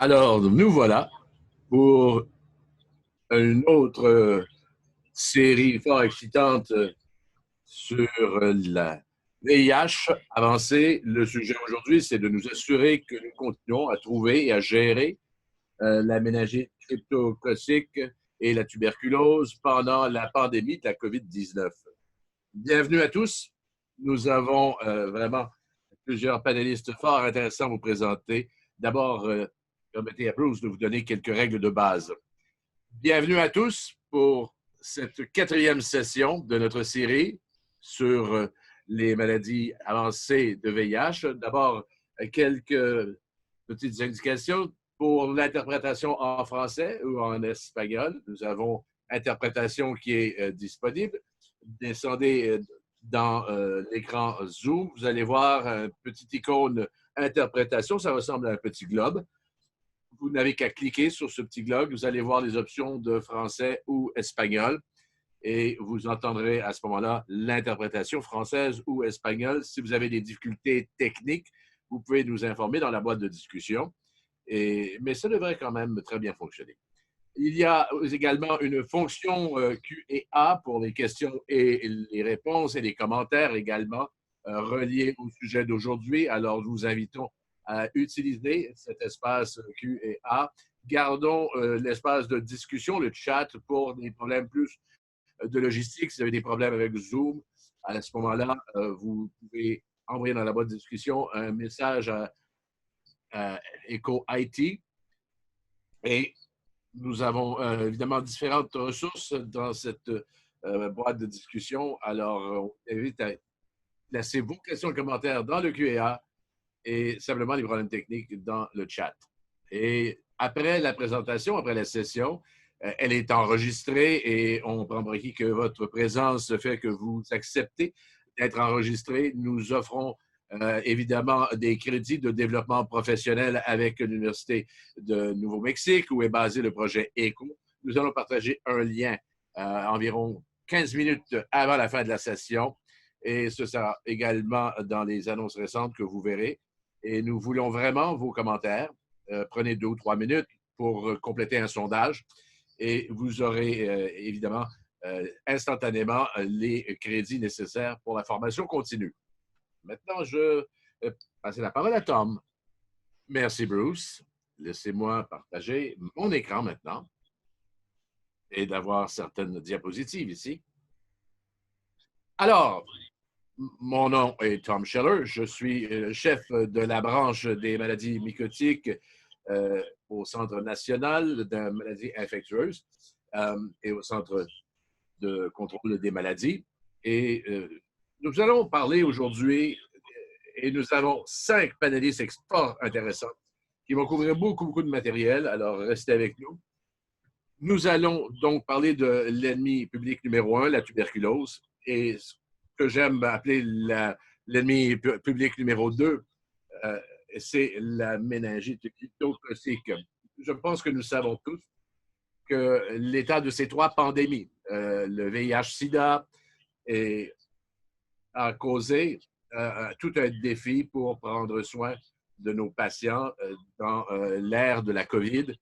Alors, nous voilà pour une autre série fort excitante sur la VIH avancée. Le sujet aujourd'hui, c'est de nous assurer que nous continuons à trouver et à gérer la méningite cryptococique et la tuberculose pendant la pandémie de la COVID-19. Bienvenue à tous. Nous avons vraiment plusieurs panélistes fort intéressants à vous présenter. D'abord, permettez à Bruce de vous donner quelques règles de base. Bienvenue à tous pour cette quatrième session de notre série sur les maladies avancées de VIH. D'abord, quelques petites indications pour l'interprétation en français ou en espagnol. Nous avons interprétation qui est disponible. Descendez dans l'écran Zoom. Vous allez voir un petit icône interprétation. Ça ressemble à un petit globe. Vous n'avez qu'à cliquer sur ce petit globe. Vous allez voir les options de français ou espagnol et vous entendrez à ce moment-là l'interprétation française ou espagnole. Si vous avez des difficultés techniques, vous pouvez nous informer dans la boîte de discussion. Mais ça devrait quand même très bien fonctionner. Il y a également une fonction Q&A pour les questions et les réponses et les commentaires également reliés au sujet d'aujourd'hui. Alors, nous vous invitons à utiliser cet espace Q&A. Gardons l'espace de discussion, le chat, pour des problèmes plus de logistique. Si vous avez des problèmes avec Zoom, à ce moment-là, vous pouvez envoyer dans la boîte de discussion un message à Echo IT. Et nous avons évidemment différentes ressources dans cette boîte de discussion. Alors, on vous invite à placer vos questions et commentaires dans le Q&A et simplement les problèmes techniques dans le chat. Et après la présentation, après la session, elle est enregistrée et on prend pour acquis que votre présence fait que vous acceptez d'être enregistré. Nous offrons évidemment des crédits de développement professionnel avec l'Université de Nouveau-Mexique où est basé le projet ECHO. Nous allons partager un lien environ 15 minutes avant la fin de la session et ce sera également dans les annonces récentes que vous verrez. Et nous voulons vraiment vos commentaires. Prenez 2 ou 3 minutes pour compléter un sondage et vous aurez évidemment instantanément les crédits nécessaires pour la formation continue. Maintenant, je vais passer la parole à Tom. Merci, Bruce. Laissez-moi partager mon écran maintenant et d'avoir certaines diapositives ici. Alors, mon nom est Tom Scheller. Je suis chef de la branche des maladies mycotiques au Centre national de maladies infectieuses et au Centre de contrôle des maladies. Et nous allons parler aujourd'hui, et nous avons 5 panélistes fort intéressants qui vont couvrir beaucoup de matériel. Alors, restez avec nous. Nous allons donc parler de l'ennemi public numéro 1, la tuberculose, et ce que j'aime appeler l'ennemi public numéro 2, c'est la méningite cryptococique. Je pense que nous savons tous que l'état de ces 3 pandémies, le VIH-Sida, a causé tout un défi pour prendre soin de nos patients dans l'ère de la COVID.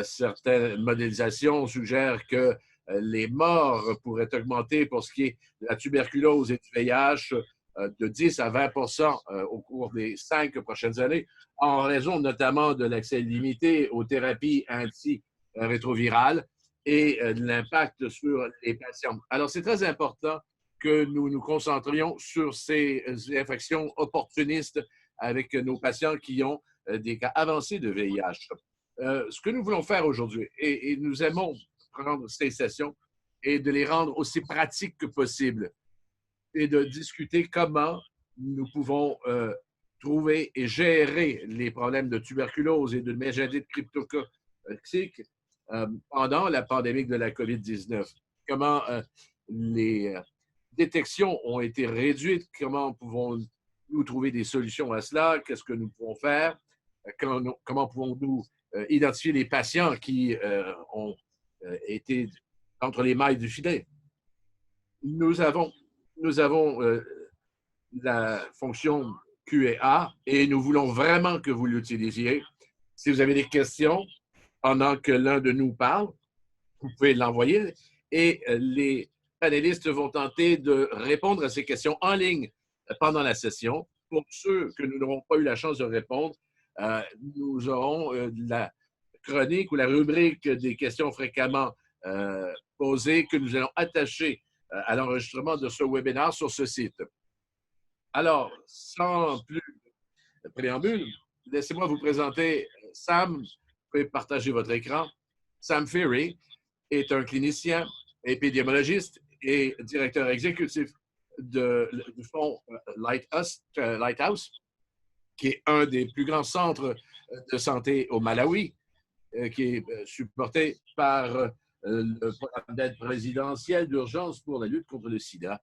Certaines modélisations suggèrent que les morts pourraient augmenter pour ce qui est de la tuberculose et du VIH de 10 à 20 au cours des 5 prochaines années, en raison notamment de l'accès limité aux thérapies antirétrovirales et de l'impact sur les patients. Alors, c'est très important que nous nous concentrions sur ces infections opportunistes avec nos patients qui ont des cas avancés de VIH. Ce que nous voulons faire aujourd'hui, et nous aimons prendre ces sessions et de les rendre aussi pratiques que possible, et de discuter comment nous pouvons trouver et gérer les problèmes de tuberculose et de méningite cryptococique pendant la pandémie de la COVID-19. Comment les détections ont été réduites, comment pouvons-nous trouver des solutions à cela, qu'est-ce que nous pouvons faire, comment pouvons-nous identifier les patients qui ont été entre les mailles du filet. Nous avons la fonction Q&A et nous voulons vraiment que vous l'utilisiez. Si vous avez des questions pendant que l'un de nous parle, vous pouvez l'envoyer et les panélistes vont tenter de répondre à ces questions en ligne pendant la session. Pour ceux que nous n'aurons pas eu la chance de répondre, nous aurons la chronique ou la rubrique des questions fréquemment posées que nous allons attacher à l'enregistrement de ce webinaire sur ce site. Alors, sans plus de préambule, laissez-moi vous présenter Sam. Vous pouvez partager votre écran. Sam Ferry est un clinicien, épidémiologiste et directeur exécutif du fonds Lighthouse, qui est un des plus grands centres de santé au Malawi, qui est supporté par le programme d'aide présidentielle d'urgence pour la lutte contre le sida.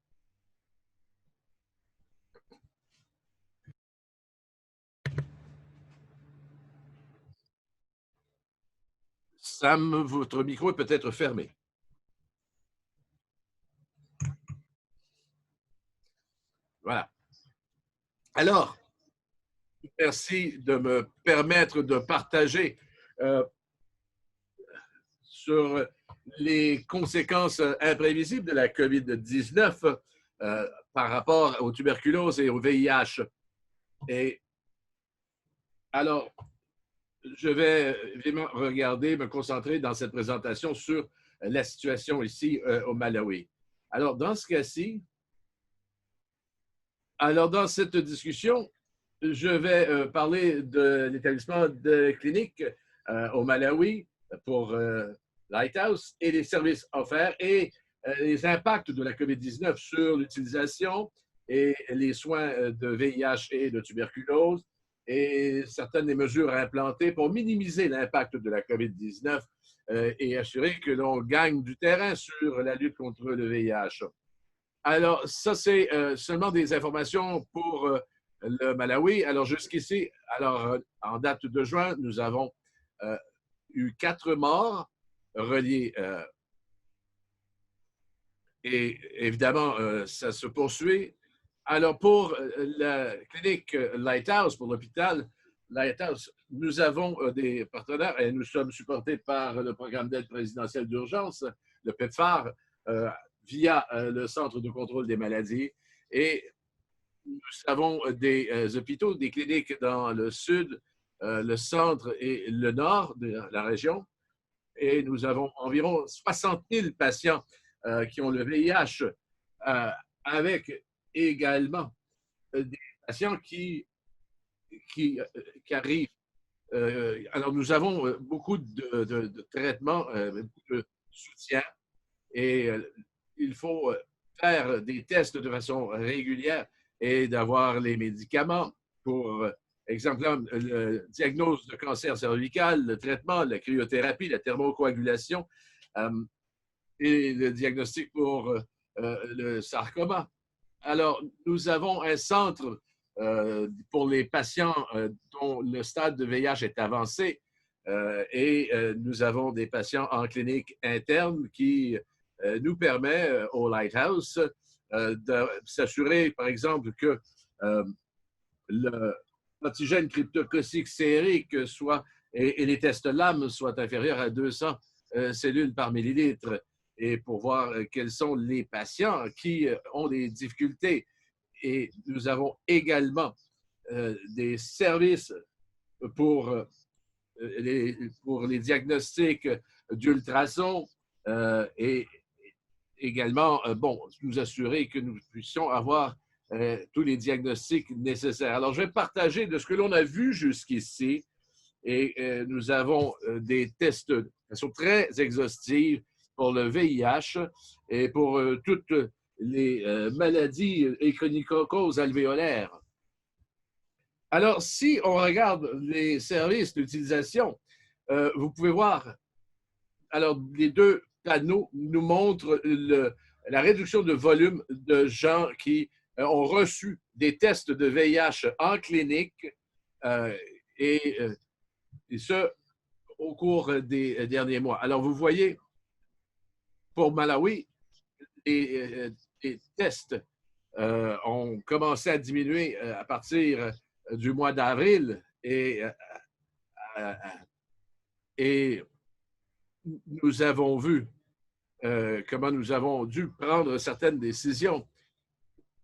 Sam, votre micro est peut-être fermé. Voilà. Alors, merci de me permettre de partager sur les conséquences imprévisibles de la COVID-19 par rapport aux tuberculoses et au VIH. Et alors, je vais vraiment me concentrer dans cette présentation sur la situation ici au Malawi. Alors, dans ce cas-ci, dans cette discussion, je vais parler de l'établissement de clinique au Malawi pour Lighthouse et les services offerts et les impacts de la COVID-19 sur l'utilisation et les soins de VIH et de tuberculose et certaines des mesures implantées pour minimiser l'impact de la COVID-19 et assurer que l'on gagne du terrain sur la lutte contre le VIH. Alors, ça, c'est seulement des informations pour le Malawi. Alors, jusqu'ici, en date de juin, nous avons eu 4 morts reliés et évidemment, ça se poursuit. Alors, pour la clinique Lighthouse, pour l'hôpital Lighthouse, nous avons des partenaires et nous sommes supportés par le programme d'aide présidentielle d'urgence, le PEPFAR, via le Centre de contrôle des maladies. Et nous avons des hôpitaux, des cliniques dans le sud, le centre et le nord de la région. Et nous avons environ 60 000 patients qui ont le VIH, avec également des patients qui arrivent. Alors, nous avons beaucoup de traitements, beaucoup de soutien et il faut faire des tests de façon régulière et d'avoir les médicaments pour, exemple, le diagnostic de cancer cervical, le traitement, la cryothérapie, la thermocoagulation et le diagnostic pour le sarcoma. Alors, nous avons un centre pour les patients dont le stade de VIH est avancé et nous avons des patients en clinique interne qui nous permet au Lighthouse de s'assurer, par exemple, que l'antigène cryptococique sérique et les tests LAM soient inférieurs à 200 cellules par millilitre et pour voir quels sont les patients qui ont des difficultés. Et nous avons également des services pour les diagnostics d'ultrasons et également, nous assurer que nous puissions avoir tous les diagnostics nécessaires. Alors, je vais partager de ce que l'on a vu jusqu'ici et nous avons des tests de façon très exhaustive pour le VIH et pour toutes les maladies et chronicoccoses alvéolaires. Alors, si on regarde les services d'utilisation, vous pouvez voir, alors les deux panneaux nous montrent la réduction de volume de gens qui ont reçu des tests de VIH en clinique et ce, au cours des derniers mois. Alors, vous voyez, pour Malawi, les tests ont commencé à diminuer à partir du mois d'avril et et nous avons vu comment nous avons dû prendre certaines décisions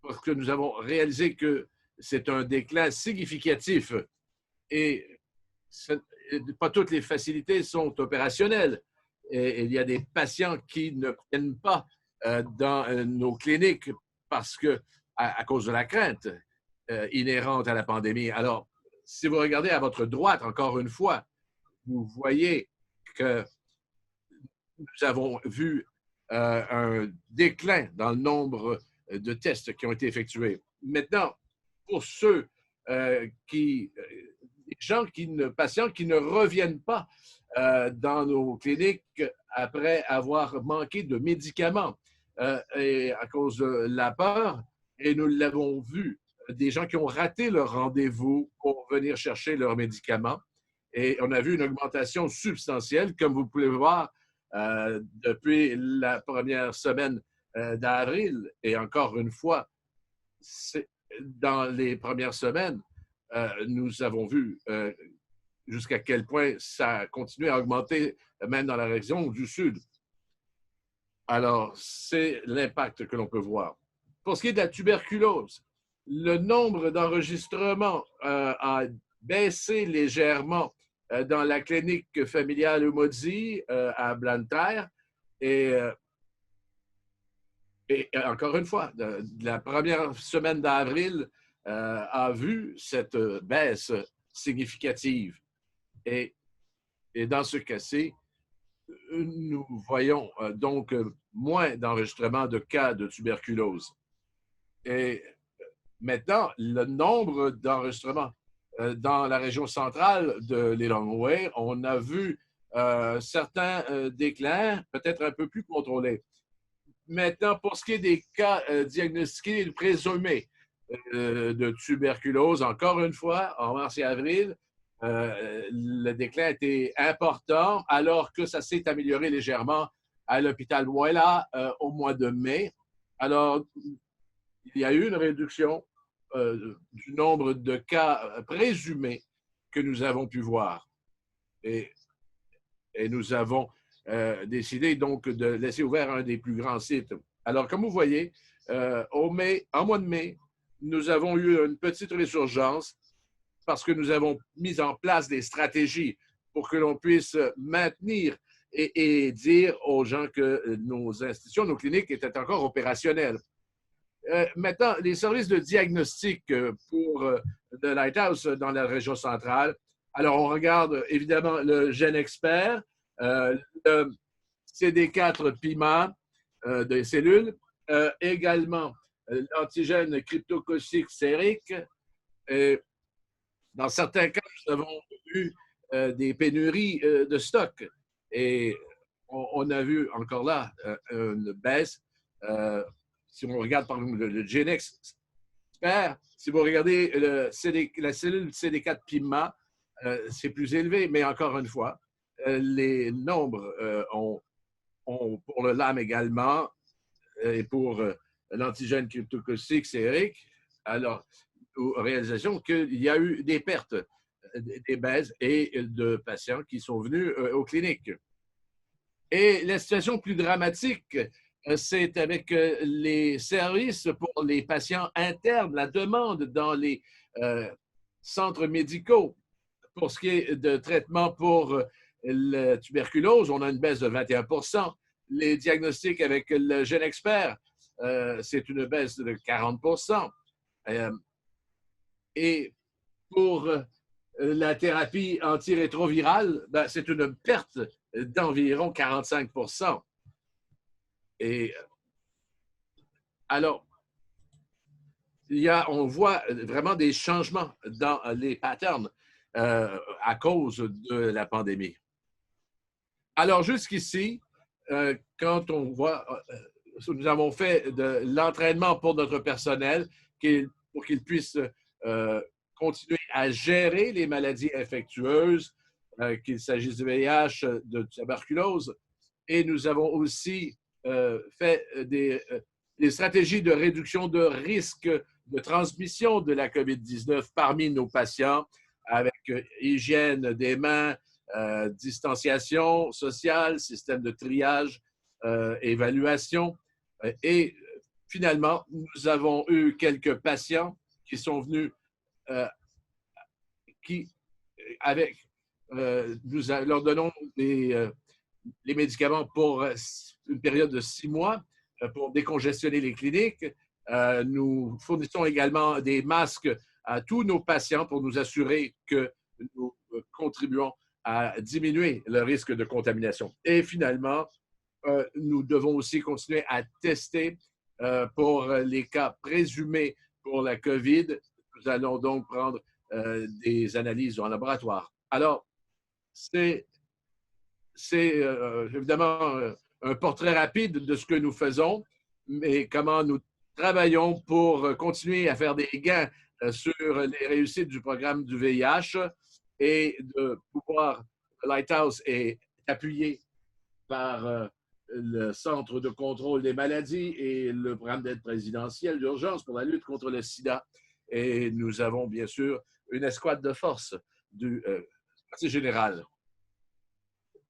parce que nous avons réalisé que c'est un déclin significatif et pas toutes les facilités sont opérationnelles. Et il y a des patients qui ne viennent pas dans nos cliniques parce que, à cause de la crainte inhérente à la pandémie. Alors, si vous regardez à votre droite, encore une fois, vous voyez que nous avons vu un déclin dans le nombre de tests qui ont été effectués. Maintenant, pour ceux patients qui ne reviennent pas dans nos cliniques après avoir manqué de médicaments et à cause de la peur, et nous l'avons vu, des gens qui ont raté leur rendez-vous pour venir chercher leurs médicaments. Et on a vu une augmentation substantielle, comme vous pouvez voir, depuis la première semaine d'avril. Et encore une fois, dans les premières semaines, nous avons vu jusqu'à quel point ça a continué à augmenter, même dans la région du Sud. Alors, c'est l'impact que l'on peut voir. Pour ce qui est de la tuberculose, le nombre d'enregistrements a baissé légèrement dans la clinique familiale Umodi à Blantyre. Et encore une fois, la première semaine d'avril a vu cette baisse significative. Et dans ce cas-ci, nous voyons donc moins d'enregistrements de cas de tuberculose. Et maintenant, le nombre d'enregistrements dans la région centrale de Lilongwe, on a vu certains déclins, peut-être un peu plus contrôlés. Maintenant, pour ce qui est des cas diagnostiqués et présumés de tuberculose, encore une fois, en mars et avril, le déclin a été important, alors que ça s'est amélioré légèrement à l'hôpital Mwela au mois de mai. Alors, il y a eu une réduction du nombre de cas présumés que nous avons pu voir. Et nous avons décidé donc de laisser ouvert un des plus grands sites. Alors, comme vous voyez, en mois de mai, nous avons eu une petite résurgence parce que nous avons mis en place des stratégies pour que l'on puisse maintenir et dire aux gens que nos institutions, nos cliniques étaient encore opérationnelles. Maintenant, les services de diagnostic pour The Lighthouse dans la région centrale. Alors, on regarde évidemment le GeneXpert, le CD4 PIMA des cellules, également l'antigène cryptococique sérique. Dans certains cas, nous avons eu des pénuries de stock et on a vu encore là une baisse. Si on regarde par exemple le GeneXpert, si vous regardez la cellule CD4 PIMA, c'est plus élevé, mais encore une fois, les nombres pour le LAM également et pour l'antigène cryptococique sérique, alors, réalisation qu'il y a eu des pertes, des baisses et de patients qui sont venus aux cliniques. Et la situation plus dramatique, c'est avec les services pour les patients internes, la demande dans les centres médicaux. Pour ce qui est de traitement pour la tuberculose, on a une baisse de 21%. Les diagnostics avec le GeneXpert, c'est une baisse de 40%. Et pour la thérapie antirétrovirale, ben, c'est une perte d'environ 45%. Et alors, on voit vraiment des changements dans les patterns à cause de la pandémie. Alors, jusqu'ici, quand on voit, nous avons fait de l'entraînement pour notre personnel pour qu'ils puissent continuer à gérer les maladies infectieuses, qu'il s'agisse du VIH, de tuberculose. Et nous avons aussi fait des stratégies de réduction de risque de transmission de la COVID-19 parmi nos patients avec avec hygiène des mains, distanciation sociale, système de triage, évaluation. Et finalement, nous avons eu quelques patients qui sont venus qui, nous leur donnons les médicaments pour une période de 6 mois pour décongestionner les cliniques. Nous fournissons également des masques à tous nos patients pour nous assurer que nous contribuons à diminuer le risque de contamination. Et finalement, nous devons aussi continuer à tester pour les cas présumés pour la COVID. Nous allons donc prendre des analyses en laboratoire. Alors, c'est évidemment un portrait rapide de ce que nous faisons, mais comment nous travaillons pour continuer à faire des gains sur les réussites du programme du VIH et de pouvoir, Lighthouse est appuyé par le Centre de contrôle des maladies et le programme d'aide présidentielle d'urgence pour la lutte contre le sida. Et nous avons bien sûr une escouade de force du quartier général.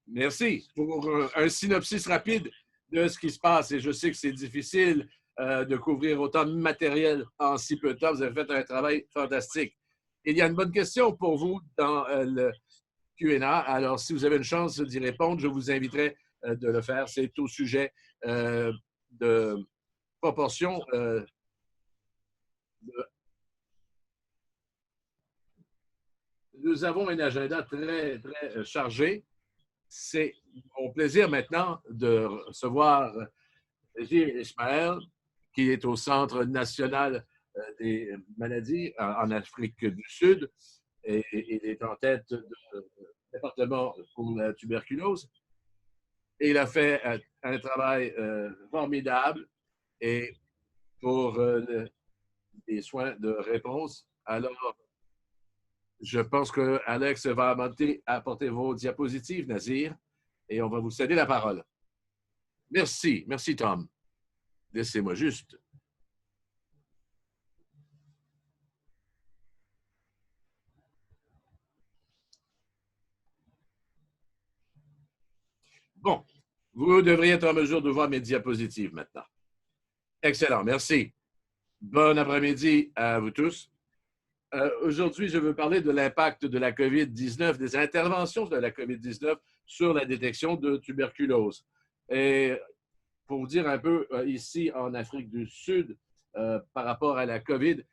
Merci pour un synopsis rapide de ce qui se passe. Et je sais que c'est difficile de couvrir autant de matériel en si peu de temps. Vous avez fait un travail fantastique. Il y a une bonne question pour vous dans le Q&A. Alors, si vous avez une chance d'y répondre, je vous inviterai de le faire. C'est au sujet de proportion Nous avons un agenda très, très chargé. C'est mon plaisir maintenant de recevoir Gilles Ismaël, qui est au Centre national des maladies en Afrique du Sud. Et il est en tête du département pour la tuberculose. Et il a fait un travail formidable et pour les soins de réponse. Alors, je pense que Alex va apporter vos diapositives, Nazir, et on va vous céder la parole. Merci. Merci, Tom. Laissez-moi juste. Bon, vous devriez être en mesure de voir mes diapositives maintenant. Excellent, merci. Bon après-midi à vous tous. Aujourd'hui, je veux parler de l'impact de la COVID-19, des interventions de la COVID-19 sur la détection de tuberculose. Et pour vous dire un peu, ici en Afrique du Sud, par rapport à la COVID,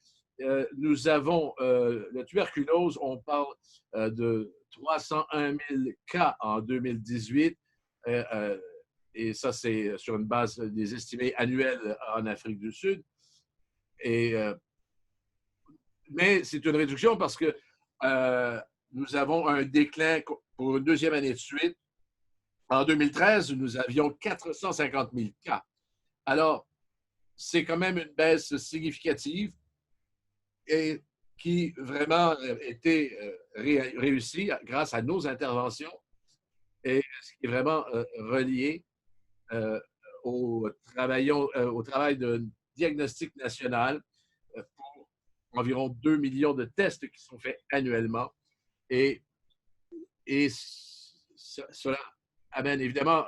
nous avons la tuberculose, on parle de 301 000 cas en 2018. Et ça, c'est sur une base des estimés annuels en Afrique du Sud. Mais c'est une réduction parce que nous avons un déclin pour une deuxième année de suite. En 2013, nous avions 450 000 cas. Alors, c'est quand même une baisse significative et qui vraiment était réussie grâce à nos interventions et ce qui est vraiment relié au travail de diagnostic national pour environ 2 millions de tests qui sont faits annuellement. Et cela amène évidemment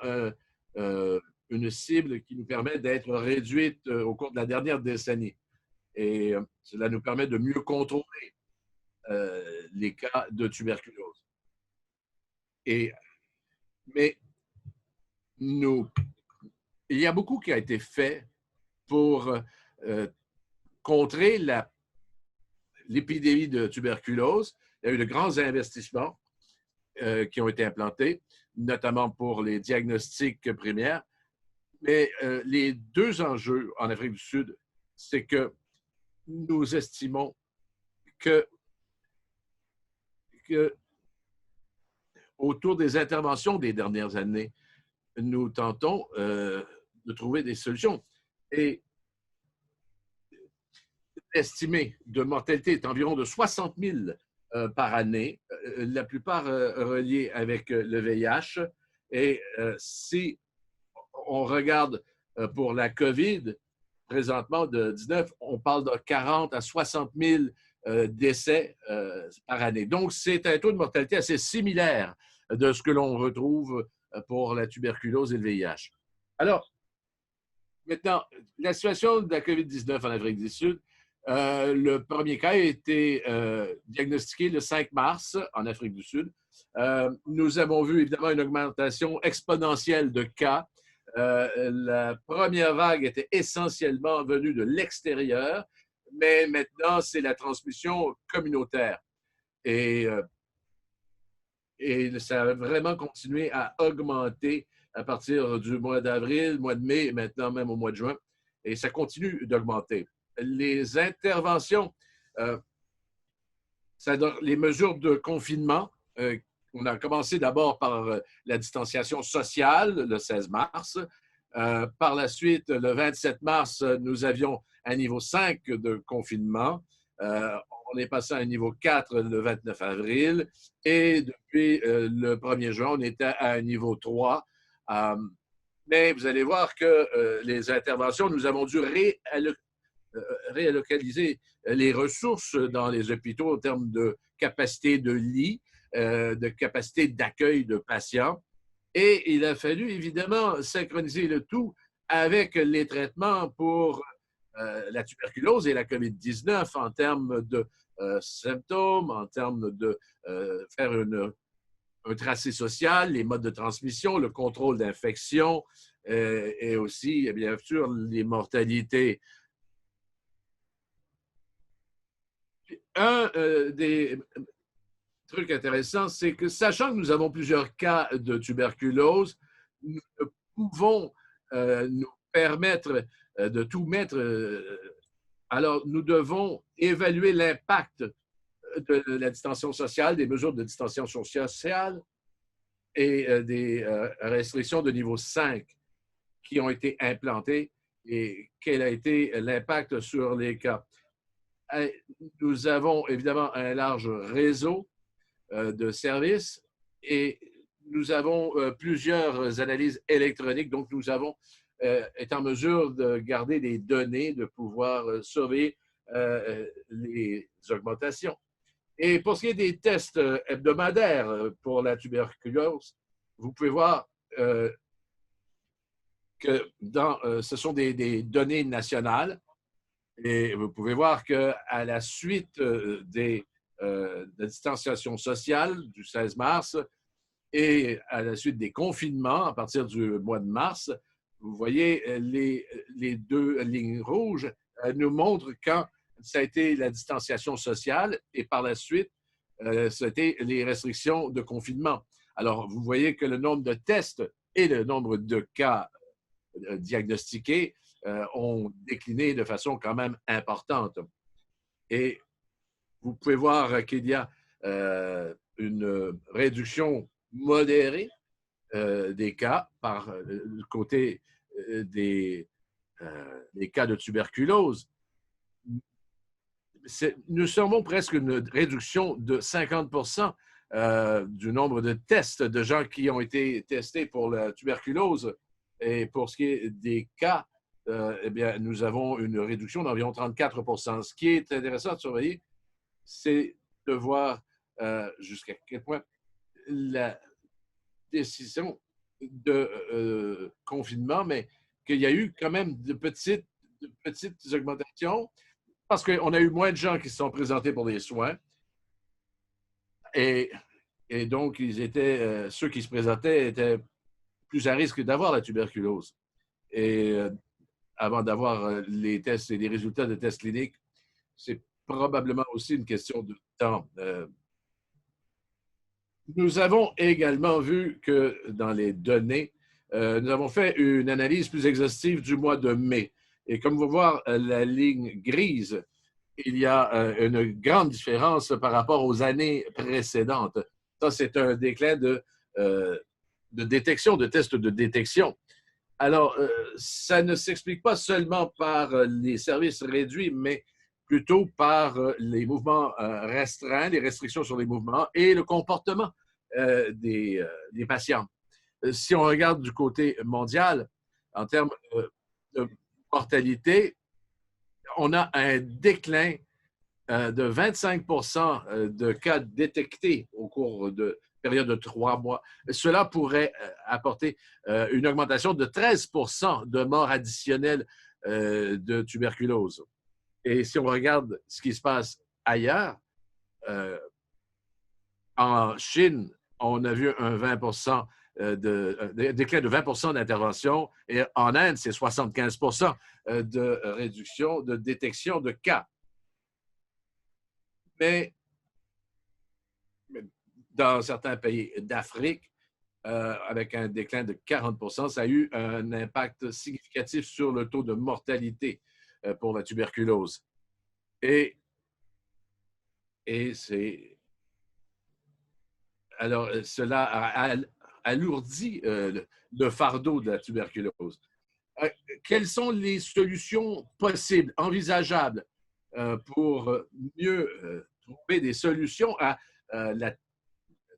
une cible qui nous permet d'être réduite au cours de la dernière décennie. Et cela nous permet de mieux contrôler les cas de tuberculose. Mais il y a beaucoup qui a été fait pour contrer l'épidémie de tuberculose. Il y a eu de grands investissements qui ont été implantés, notamment pour les diagnostics primaires. Mais les deux enjeux en Afrique du Sud, c'est que nous estimons que autour des interventions des dernières années, nous tentons de trouver des solutions. Et l'estimé de mortalité est environ de 60 000 par année, la plupart reliés avec le VIH. Et si on regarde pour la COVID, présentement de 19, on parle de 40 à 60 000 décès par année. Donc, c'est un taux de mortalité assez similaire de ce que l'on retrouve pour la tuberculose et le VIH. Alors, maintenant, la situation de la COVID-19 en Afrique du Sud, le premier cas a été diagnostiqué le 5 mars en Afrique du Sud. Nous avons vu évidemment une augmentation exponentielle de cas. La première vague était essentiellement venue de l'extérieur, mais maintenant, c'est la transmission communautaire. Et ça a vraiment continué à augmenter à partir du mois d'avril, mois de mai, et maintenant même au mois de juin. Et ça continue d'augmenter. Les interventions, les mesures de confinement, on a commencé d'abord par la distanciation sociale le 16 mars. Par la suite, le 27 mars, nous avions un niveau 5 de confinement. On est passé à un niveau 4 le 29 avril et depuis le 1er juin, on était à un niveau 3. Mais vous allez voir que les interventions, nous avons dû réallocaliser les ressources dans les hôpitaux en termes de capacité de lit, de capacité d'accueil de patients. Et il a fallu évidemment synchroniser le tout avec les traitements pour la tuberculose et la COVID-19 en termes de symptômes, en termes de faire un tracé social, les modes de transmission, le contrôle d'infection et aussi, bien sûr, les mortalités. Un des trucs intéressants, c'est que sachant que nous avons plusieurs cas de tuberculose, nous ne pouvons nous permettre de tout mettre. Alors, nous devons évaluer l'impact de la distanciation sociale, des mesures de distanciation sociale et des restrictions de niveau 5 qui ont été implantées et quel a été l'impact sur les cas. Nous avons évidemment un large réseau de services et nous avons plusieurs analyses électroniques. Donc, nous avons été en mesure de garder des données, de pouvoir surveiller les augmentations. Et pour ce qui est des tests hebdomadaires pour la tuberculose, vous pouvez voir que ce sont des données nationales. Et vous pouvez voir qu'à la suite de la distanciation sociale du 16 mars et à la suite des confinements à partir du mois de mars, vous voyez les deux lignes rouges nous montrent quand ça a été la distanciation sociale et par la suite, c'était les restrictions de confinement. Alors, vous voyez que le nombre de tests et le nombre de cas diagnostiqués ont décliné de façon quand même importante. Et vous pouvez voir qu'il y a une réduction modérée des cas par le côté des cas de tuberculose. Nous serons presque une réduction de 50% du nombre de tests de gens qui ont été testés pour la tuberculose. Et pour ce qui est des cas, eh bien, nous avons une réduction d'environ 34%. Ce qui est intéressant de surveiller, c'est de voir jusqu'à quel point la décision de confinement, mais qu'il y a eu quand même de petites augmentations parce qu'on a eu moins de gens qui se sont présentés pour des soins. Et donc, ceux qui se présentaient étaient plus à risque d'avoir la tuberculose. Et avant d'avoir les tests et les résultats de tests cliniques, c'est probablement aussi une question de temps. Nous avons également vu que dans les données, nous avons fait une analyse plus exhaustive du mois de mai. Et comme vous voyez la ligne grise, il y a une grande différence par rapport aux années précédentes. Ça, c'est un déclin de détection, de tests de détection. Alors, ça ne s'explique pas seulement par les services réduits, mais plutôt par les mouvements restreints, les restrictions sur les mouvements et le comportement des patients. Si on regarde du côté mondial, en termes de mortalité, on a un déclin de 25 de cas détectés au cours de période de 3 mois. Cela pourrait apporter une augmentation de 13 de morts additionnelles de tuberculose. Et si on regarde ce qui se passe ailleurs, en Chine, on a vu un 20 déclin de 20 d'intervention, et en Inde, c'est 75 de réduction, de détection de cas. Mais dans certains pays d'Afrique, avec un déclin de 40 ça a eu un impact significatif sur le taux de mortalité pour la tuberculose. Et c'est... Alors, cela alourdit le fardeau de la tuberculose. Quelles sont les solutions possibles, envisageables, pour mieux trouver des solutions à la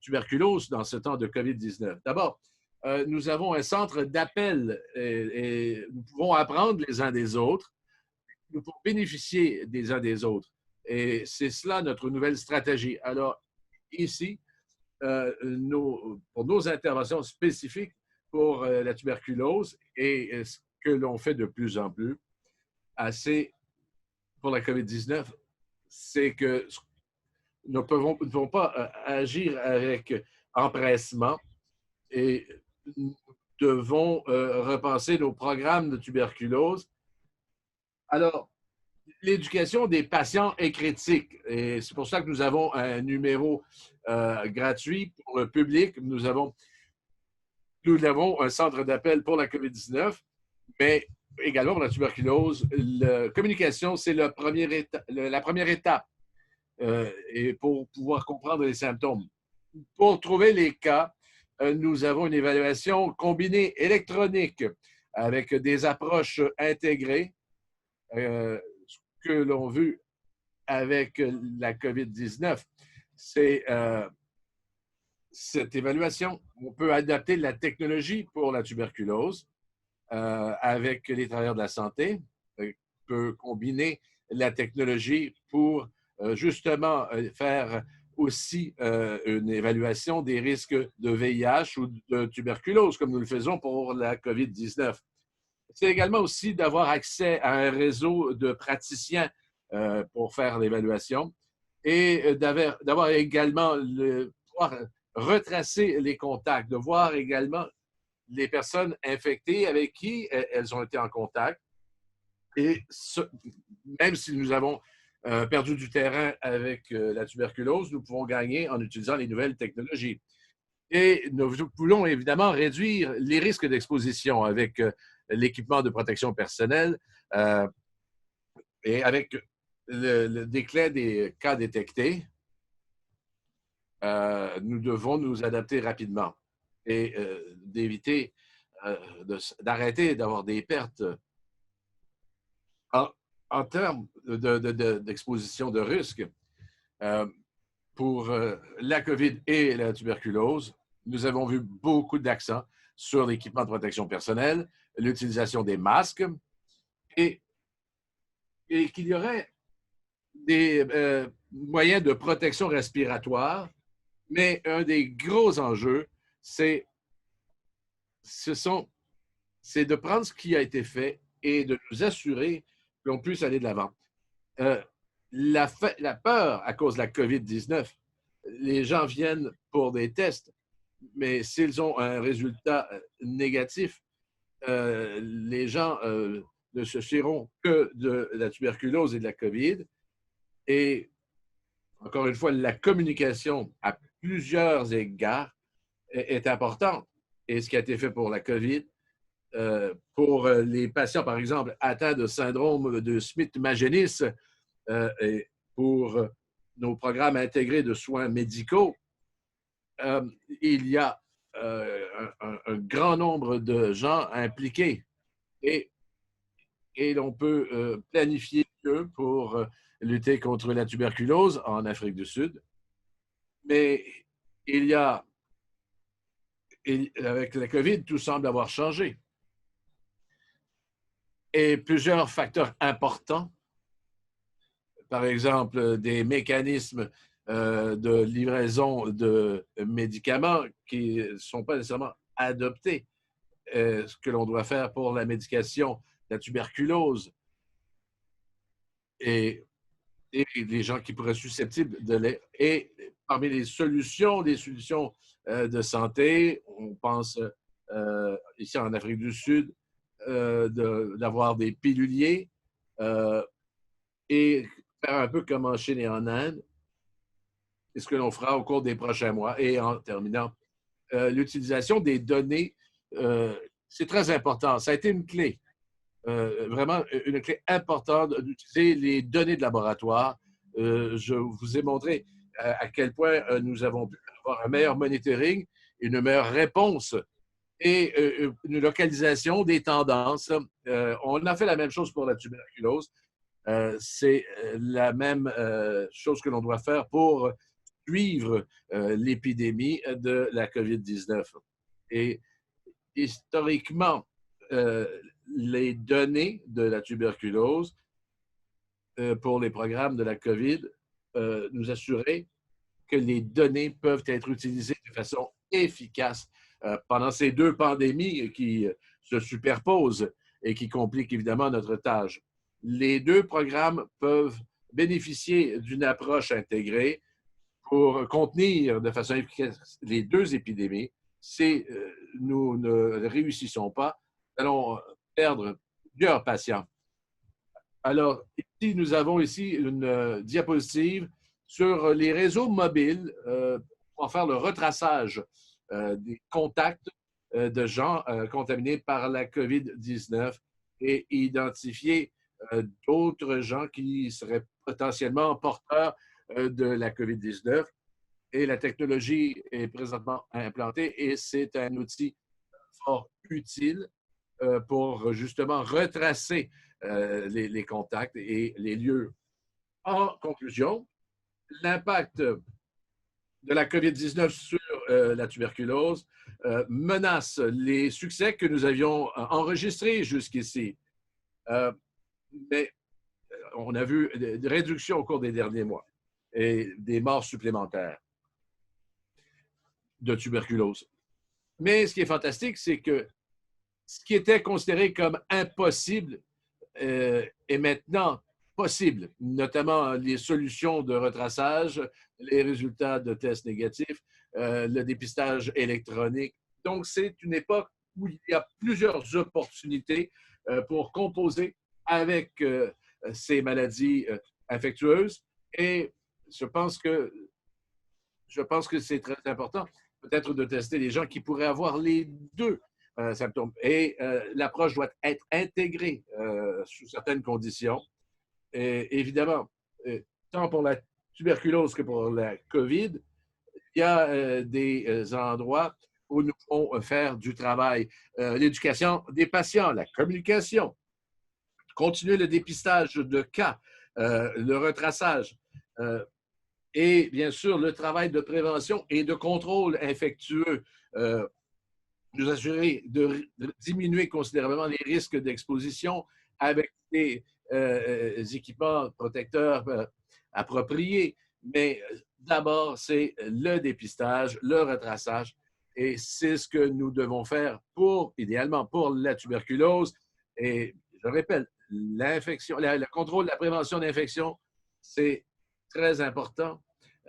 tuberculose dans ce temps de COVID-19? D'abord, nous avons un centre d'appel et nous pouvons apprendre les uns des autres, nous pouvons bénéficier des uns des autres. Et c'est cela notre nouvelle stratégie. Alors, ici, pour nos interventions spécifiques pour la tuberculose et ce que l'on fait de plus en plus assez pour la COVID-19, c'est que nous ne pouvons pas agir avec empressement et nous devons repenser nos programmes de tuberculose. Alors, l'éducation des patients est critique et c'est pour ça que nous avons un numéro gratuit pour le public. Nous avons un centre d'appel pour la COVID-19, mais également pour la tuberculose. La communication, c'est la première étape et pour pouvoir comprendre les symptômes. Pour trouver les cas, nous avons une évaluation combinée électronique avec des approches intégrées que l'on veut avec la COVID-19. C'est cette évaluation. On peut adapter la technologie pour la tuberculose avec les travailleurs de la santé. On peut combiner la technologie pour justement faire aussi une évaluation des risques de VIH ou de tuberculose, comme nous le faisons pour la COVID-19. C'est également aussi d'avoir accès à un réseau de praticiens pour faire l'évaluation et d'avoir également pouvoir retracer les contacts, de voir également les personnes infectées avec qui elles ont été en contact. Et même si nous avons perdu du terrain avec la tuberculose, nous pouvons gagner en utilisant les nouvelles technologies. Et nous voulons évidemment réduire les risques d'exposition avec l'équipement de protection personnelle et avec le déclin des cas détectés. Nous devons nous adapter rapidement et d'éviter d'arrêter d'avoir des pertes en termes d'exposition de risque. Pour la COVID et la tuberculose, nous avons vu beaucoup d'accent sur l'équipement de protection personnelle, l'utilisation des masques et qu'il y aurait des moyens de protection respiratoire, mais un des gros enjeux, c'est de prendre ce qui a été fait et de nous assurer que l'on puisse aller de l'avant. La peur à cause de la COVID-19, les gens viennent pour des tests, mais s'ils ont un résultat négatif, les gens ne se fieront que de la tuberculose et de la COVID. Et encore une fois, la communication à plusieurs égards est importante. Et ce qui a été fait pour la COVID, pour les patients, par exemple, atteints de syndrome de Smith-Magenis, et pour nos programmes intégrés de soins médicaux, il y a un grand nombre de gens impliqués et l'on peut planifier mieux pour lutter contre la tuberculose en Afrique du Sud. Mais avec la COVID, tout semble avoir changé. Et plusieurs facteurs importants par exemple, des mécanismes de livraison de médicaments qui ne sont pas nécessairement adoptés. Ce que l'on doit faire pour la médication de la tuberculose et, et les gens qui pourraient être susceptibles de les... Et parmi les solutions de santé, on pense ici en Afrique du Sud d'avoir des piluliers et faire un peu comme en Chine et en Inde, et ce que l'on fera au cours des prochains mois. Et en terminant, l'utilisation des données, c'est très important. Ça a été une clé, vraiment une clé importante d'utiliser les données de laboratoire. Je vous ai montré à quel point nous avons pu avoir un meilleur monitoring, une meilleure réponse et une localisation des tendances. On a fait la même chose pour la tuberculose. C'est la même chose que l'on doit faire pour suivre l'épidémie de la COVID-19. Et historiquement, les données de la tuberculose pour les programmes de la COVID nous assuraient que les données peuvent être utilisées de façon efficace pendant ces deux pandémies qui se superposent et qui compliquent évidemment notre tâche. Les deux programmes peuvent bénéficier d'une approche intégrée pour contenir de façon efficace les deux épidémies. Si nous ne réussissons pas, nous allons perdre plusieurs patients. Alors, ici, nous avons ici une diapositive sur les réseaux mobiles pour faire le retraçage des contacts de gens contaminés par la COVID-19 et identifier d'autres gens qui seraient potentiellement porteurs de la COVID-19. Et la technologie est présentement implantée et c'est un outil fort utile pour justement retracer les contacts et les lieux. En conclusion, l'impact de la COVID-19 sur la tuberculose menace les succès que nous avions enregistrés jusqu'ici. Mais on a vu des réductions au cours des derniers mois et des morts supplémentaires de tuberculose. Mais ce qui est fantastique, c'est que ce qui était considéré comme impossible est maintenant possible, notamment les solutions de retraçage, les résultats de tests négatifs, le dépistage électronique. Donc, c'est une époque où il y a plusieurs opportunités pour composer avec ces maladies infectieuses. Et je pense que c'est très important peut-être de tester les gens qui pourraient avoir les deux symptômes. Et l'approche doit être intégrée sous certaines conditions. Et évidemment, tant pour la tuberculose que pour la COVID, il y a des endroits où nous pouvons faire du travail. L'éducation des patients, la communication, continuer le dépistage de cas, le retraçage. Et bien sûr, le travail de prévention et de contrôle infectieux, nous assurer de diminuer considérablement les risques d'exposition avec des équipements protecteurs appropriés. Mais d'abord, c'est le dépistage, le retraçage, et c'est ce que nous devons faire idéalement, pour la tuberculose. Et je répète, l'infection, le contrôle, la prévention d'infection, c'est très important.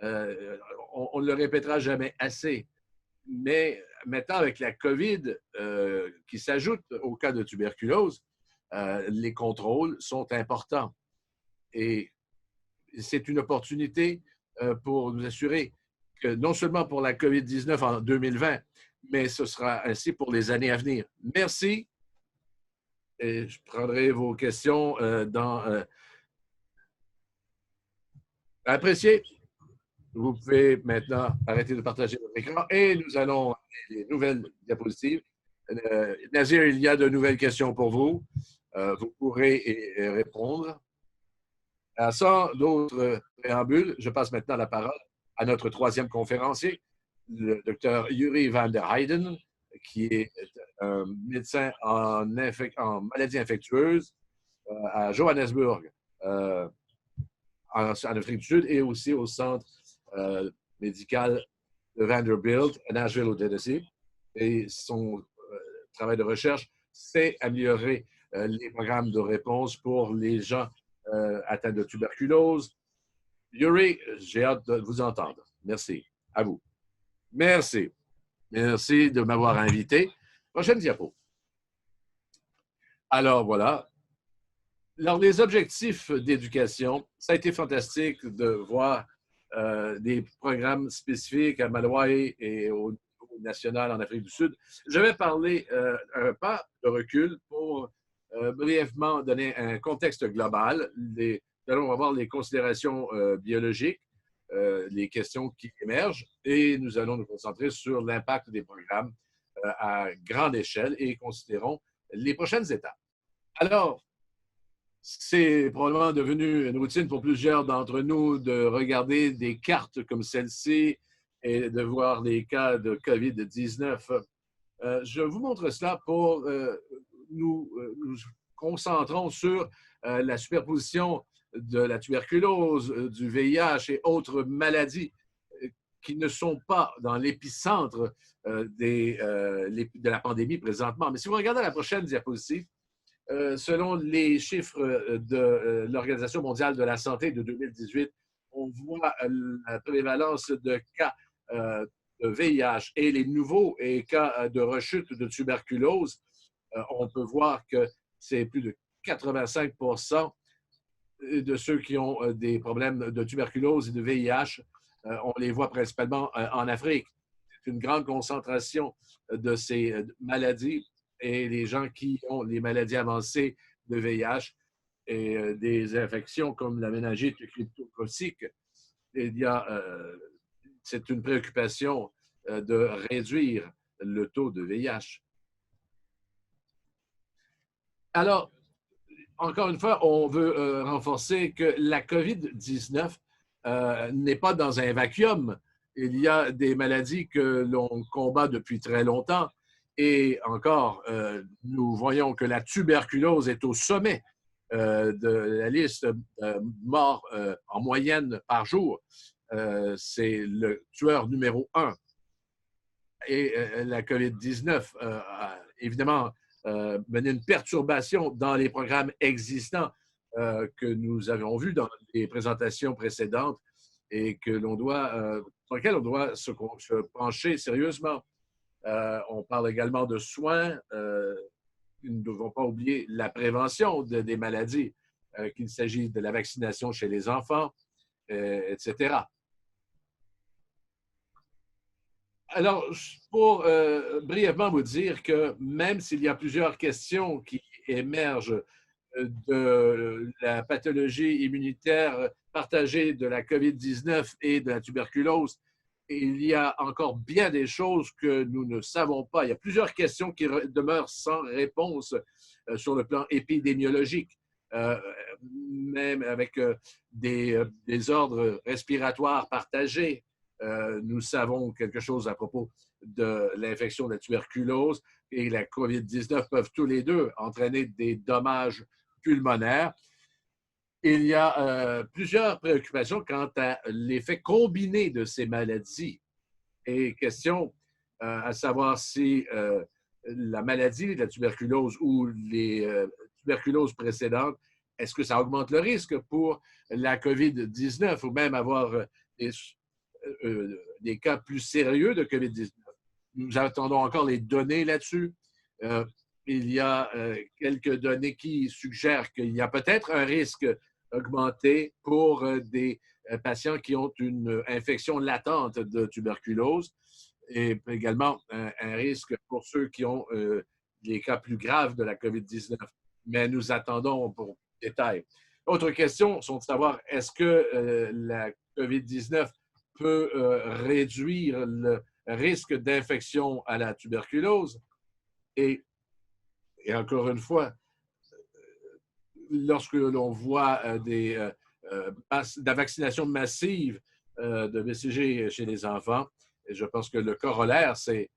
On ne le répétera jamais assez. Mais maintenant, avec la COVID qui s'ajoute au cas de tuberculose, les contrôles sont importants. Et c'est une opportunité pour nous assurer que non seulement pour la COVID-19 en 2020, mais ce sera ainsi pour les années à venir. Merci. Et je prendrai vos questions appréciées. Vous pouvez maintenant arrêter de partager votre écran et nous allons les nouvelles diapositives. Nazir, il y a de nouvelles questions pour vous. Vous pourrez y répondre. Sans d'autres préambules, je passe maintenant la parole à notre troisième conférencier, le docteur Yuri van der Heijden, qui est un médecin en maladies infectieuses à Johannesburg, en Afrique du Sud et aussi au centre médical de Vanderbilt à Nashville, au Tennessee. Et son travail de recherche, c'est améliorer les programmes de réponse pour les gens atteints de tuberculose. Yuri, j'ai hâte de vous entendre. Merci. À vous. Merci. Merci de m'avoir invité. Prochaine diapo. Alors, voilà. Alors, les objectifs d'éducation, ça a été fantastique de voir des programmes spécifiques à Malawi et au national en Afrique du Sud. Je vais parler un pas de recul pour brièvement donner un contexte global. Nous allons voir les considérations biologiques, les questions qui émergent, et nous allons nous concentrer sur l'impact des programmes à grande échelle et considérons les prochaines étapes. Alors, c'est probablement devenu une routine pour plusieurs d'entre nous de regarder des cartes comme celle-ci et de voir les cas de COVID-19. Je vous montre cela pour nous concentrons sur la superposition de la tuberculose, du VIH et autres maladies qui ne sont pas dans l'épicentre de la pandémie présentement. Mais si vous regardez la prochaine diapositive, selon les chiffres de l'Organisation mondiale de la santé de 2018, on voit la prévalence de cas de VIH et les nouveaux cas de rechute de tuberculose. On peut voir que c'est plus de 85 de ceux qui ont des problèmes de tuberculose et de VIH. On les voit principalement en Afrique. C'est une grande concentration de ces maladies et les gens qui ont les maladies avancées de VIH et des infections comme la méningite cryptococcique, c'est une préoccupation de réduire le taux de VIH. Alors, encore une fois, on veut renforcer que la COVID-19 n'est pas dans un vacuum. Il y a des maladies que l'on combat depuis très longtemps. Et encore, nous voyons que la tuberculose est au sommet de la liste morts en moyenne par jour. C'est le tueur numéro 1. Et la COVID-19 a évidemment mené une perturbation dans les programmes existants que nous avons vus dans les présentations précédentes et que sur lesquels on doit se pencher sérieusement. On parle également de soins. Nous ne devons pas oublier la prévention des maladies, qu'il s'agit de la vaccination chez les enfants, etc. Alors, pour brièvement vous dire que même s'il y a plusieurs questions qui émergent de la pathologie immunitaire partagée de la COVID-19 et de la tuberculose, il y a encore bien des choses que nous ne savons pas. Il y a plusieurs questions qui demeurent sans réponse sur le plan épidémiologique, même avec des ordres respiratoires partagés. Nous savons quelque chose à propos de l'infection de la tuberculose et la COVID-19 peuvent tous les deux entraîner des dommages pulmonaires. Il y a plusieurs préoccupations quant à l'effet combiné de ces maladies. Et question à savoir si la maladie, la tuberculose ou les tuberculoses précédentes, est-ce que ça augmente le risque pour la COVID-19 ou même avoir des cas plus sérieux de COVID-19? Nous attendons encore les données là-dessus. Il y a quelques données qui suggèrent qu'il y a peut-être un risque augmenté pour des patients qui ont une infection latente de tuberculose et également un risque pour ceux qui ont des cas plus graves de la COVID-19. Mais nous attendons pour détails. Autre question sont de savoir est-ce que la COVID-19 peut réduire le risque d'infection à la tuberculose. Et encore une fois, lorsque l'on voit de la vaccination massive de BCG chez les enfants, et je pense que le corollaire, c'est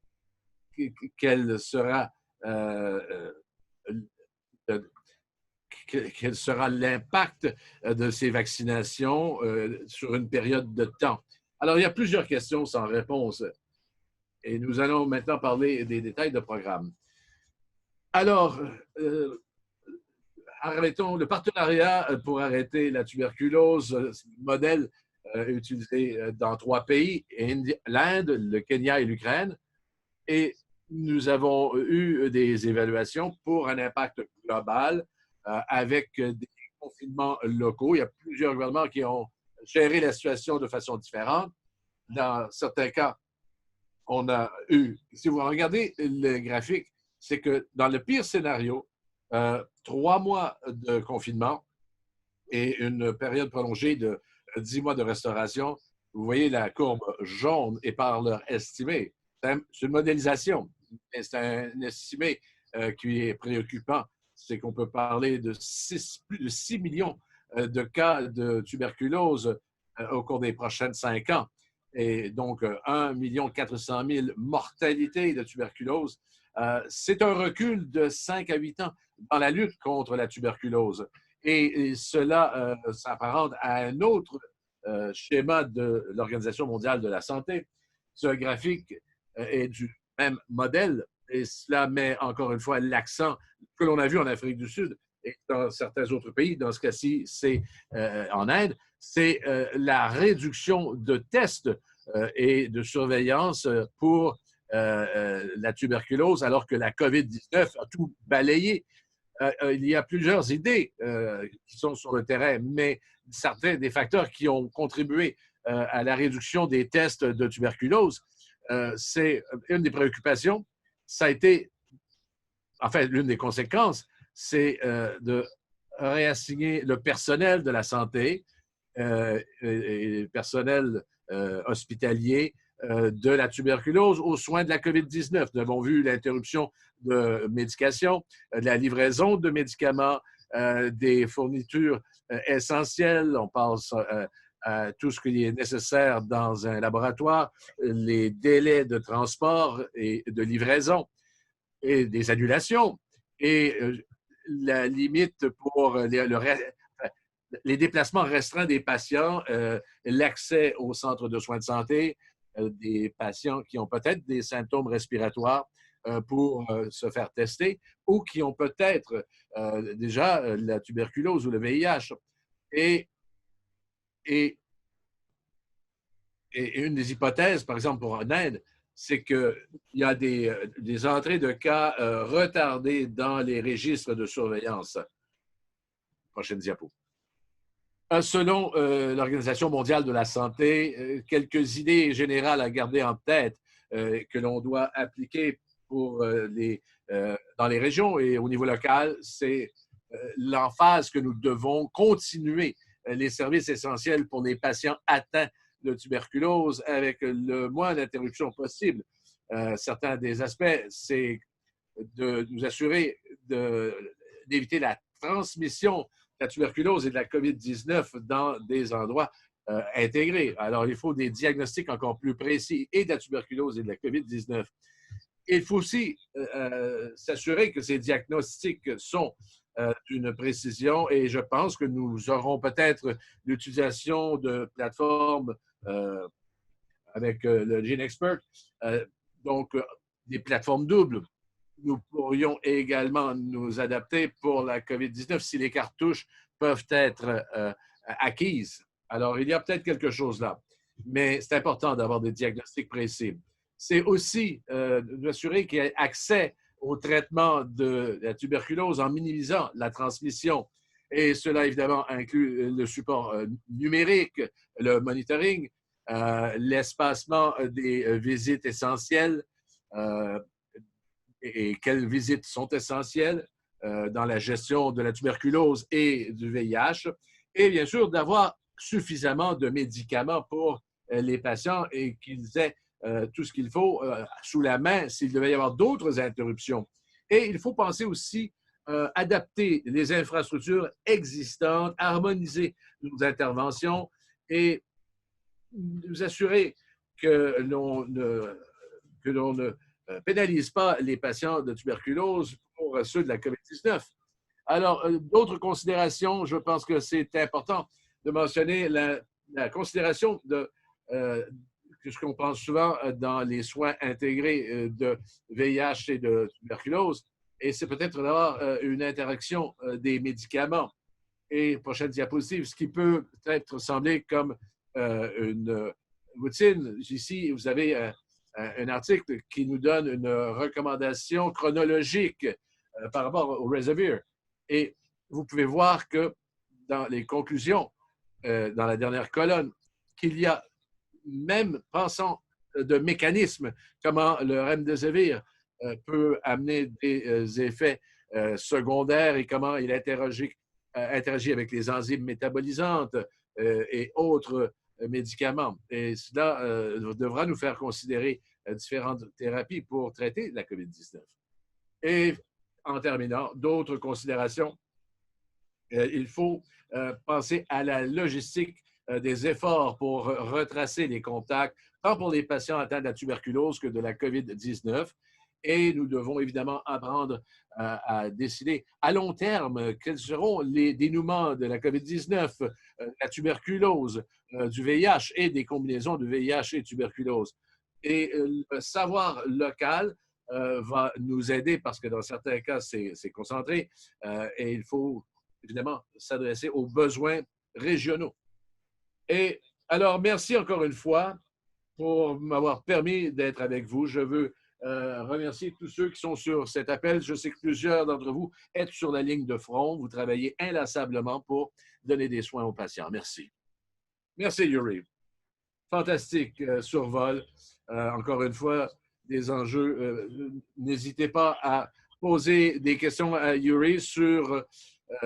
quel sera l'impact de ces vaccinations sur une période de temps. Alors, il y a plusieurs questions sans réponse. Et nous allons maintenant parler des détails de programme. Alors, arrêtons le partenariat pour arrêter la tuberculose, modèle utilisé dans 3 pays, l'Inde, le Kenya et l'Ukraine. Et nous avons eu des évaluations pour un impact global avec des confinements locaux. Il y a plusieurs gouvernements qui ont géré la situation de façon différente. Dans certains cas, on a eu, si vous regardez le graphique, c'est que dans le pire scénario, 3 mois de confinement et une période prolongée de 10 mois de restauration, vous voyez la courbe jaune et par leur estimé. C'est une modélisation, mais c'est un estimé qui est préoccupant. C'est qu'on peut parler de plus de 6 millions de cas de tuberculose au cours des prochaines 5 ans. Et donc, 1 400 000 mortalités de tuberculose. C'est un recul de 5 à 8 ans dans la lutte contre la tuberculose. Et cela s'apparente à un autre schéma de l'Organisation mondiale de la santé. Ce graphique est du même modèle et cela met encore une fois l'accent que l'on a vu en Afrique du Sud et dans certains autres pays. Dans ce cas-ci, c'est en Inde, c'est la réduction de tests et de surveillance pour la tuberculose, alors que la COVID-19 a tout balayé. Il y a plusieurs idées qui sont sur le terrain, mais certains des facteurs qui ont contribué à la réduction des tests de tuberculose, c'est une des préoccupations. Ça a été, en fait, l'une des conséquences, c'est de réassigner le personnel de la santé et le personnel hospitalier de la tuberculose aux soins de la COVID-19. Nous avons vu l'interruption de médication, de la livraison de médicaments, des fournitures essentielles. On pense à tout ce qui est nécessaire dans un laboratoire, les délais de transport et de livraison et des annulations et la limite pour les déplacements restreints des patients, l'accès aux centres de soins de santé, des patients qui ont peut-être des symptômes respiratoires pour se faire tester ou qui ont peut-être déjà la tuberculose ou le VIH. Et une des hypothèses, par exemple pour l'Inde, c'est qu'il y a des entrées de cas retardées dans les registres de surveillance. Prochaine diapo. Selon l'Organisation mondiale de la santé, quelques idées générales à garder en tête que l'on doit appliquer pour dans les régions et au niveau local, c'est l'emphase que nous devons continuer les services essentiels pour les patients atteints de tuberculose avec le moins d'interruptions possible. Certains des aspects, c'est de nous assurer d'éviter la transmission de la tuberculose et de la COVID-19 dans des endroits intégrés. Alors, il faut des diagnostics encore plus précis et de la tuberculose et de la COVID-19. Il faut aussi s'assurer que ces diagnostics sont d'une précision et je pense que nous aurons peut-être l'utilisation de plateformes avec le GeneXpert, donc des plateformes doubles. Nous pourrions également nous adapter pour la COVID-19 si les cartouches peuvent être acquises. Alors, il y a peut-être quelque chose là, mais c'est important d'avoir des diagnostics précis. C'est aussi d'assurer qu'il y ait accès au traitement de la tuberculose en minimisant la transmission. Et cela, évidemment, inclut le support numérique, le monitoring, l'espacement des visites essentielles et quelles visites sont essentielles dans la gestion de la tuberculose et du VIH. Et bien sûr, d'avoir suffisamment de médicaments pour les patients et qu'ils aient tout ce qu'il faut sous la main s'il devait y avoir d'autres interruptions. Et il faut penser aussi adapter les infrastructures existantes, harmoniser nos interventions et nous assurer que l'on ne pénalise pas les patients de tuberculose pour ceux de la COVID-19. Alors, d'autres considérations, je pense que c'est important de mentionner la considération de ce qu'on pense souvent dans les soins intégrés de VIH et de tuberculose, et c'est peut-être d'avoir une interaction des médicaments. Et prochaine diapositive, ce qui peut être semblé comme une routine. Ici, vous avez un article qui nous donne une recommandation chronologique par rapport au Remdesivir. Et vous pouvez voir que dans les conclusions, dans la dernière colonne, qu'il y a même, pensant de mécanismes, comment le Remdesivir peut amener des effets secondaires et comment il interagit avec les enzymes métabolisantes et autres médicaments. Et cela devra nous faire considérer différentes thérapies pour traiter la COVID-19. Et en terminant, d'autres considérations. Il faut penser à la logistique des efforts pour retracer les contacts, tant pour les patients atteints de la tuberculose que de la COVID-19. Et nous devons évidemment apprendre à décider à long terme quels seront les dénouements de la COVID-19, la tuberculose, du VIH et des combinaisons de VIH et tuberculose. Et le savoir local va nous aider parce que dans certains cas, c'est concentré et il faut évidemment s'adresser aux besoins régionaux. Et alors, merci encore une fois pour m'avoir permis d'être avec vous. Je veux remercier tous ceux qui sont sur cet appel. Je sais que plusieurs d'entre vous êtes sur la ligne de front. Vous travaillez inlassablement pour donner des soins aux patients. Merci. Merci, Yuri. Fantastique survol. Encore une fois, des enjeux. N'hésitez pas à poser des questions à Yuri sur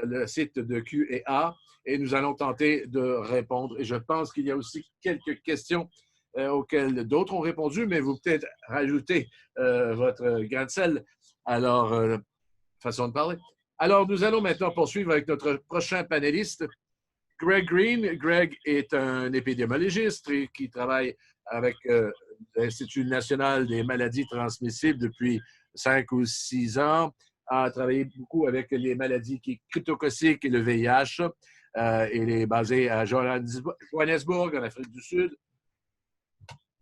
le site de Q&A et nous allons tenter de répondre. Et je pense qu'il y a aussi quelques questions auxquelles d'autres ont répondu, mais vous peut-être rajouter votre grain de sel à leur façon de parler. Alors, nous allons maintenant poursuivre avec notre prochain panéliste, Greg Green. Greg est un épidémiologiste qui travaille avec l'Institut national des maladies transmissibles depuis 5 ou 6 ans, a travaillé beaucoup avec les maladies cryptocociques et le VIH. Il est basé à Johannesburg, en Afrique du Sud.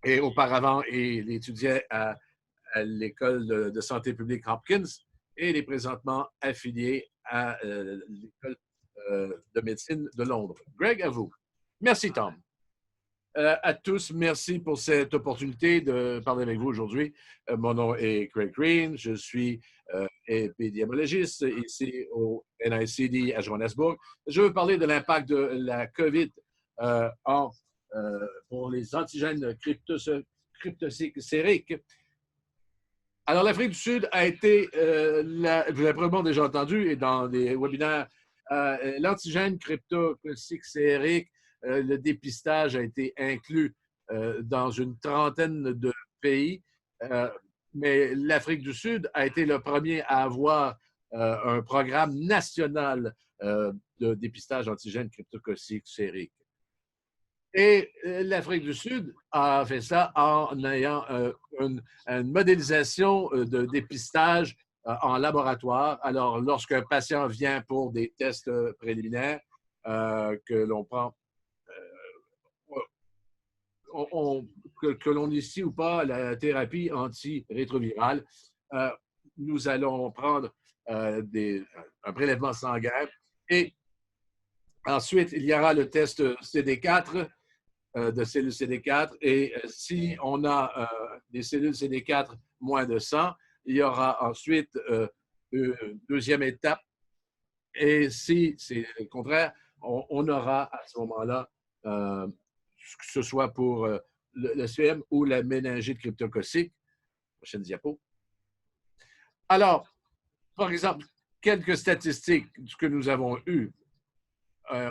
Et auparavant, il étudiait à l'École de santé publique Hopkins et il est présentement affilié à l'École de médecine de Londres. Greg, à vous. Merci, Tom. À tous, merci pour cette opportunité de parler avec vous aujourd'hui. Mon nom est Greg Green, je suis épidémiologiste ici au NICD à Johannesburg. Je veux parler de l'impact de la COVID pour les antigènes cryptosériques. Alors, l'Afrique du Sud a été, vous l'avez probablement déjà entendu, et dans des webinaires, l'antigène cryptosérique, le dépistage a été inclus dans une trentaine de pays, mais l'Afrique du Sud a été le premier à avoir un programme national de dépistage antigène cryptosérique. Et l'Afrique du Sud a fait ça en ayant une modélisation de dépistage en laboratoire. Alors, lorsqu'un patient vient pour des tests préliminaires que l'on prend, que l'on initie ou pas la thérapie antirétrovirale, nous allons prendre un prélèvement sanguin et ensuite, il y aura le test CD4 de cellules CD4 et si on a des cellules CD4 moins de 100, il y aura ensuite une deuxième étape et si c'est le contraire, on aura à ce moment-là, que ce soit pour le CM ou la méningite cryptococique. Prochaine diapo. Alors, par exemple, quelques statistiques que nous avons eues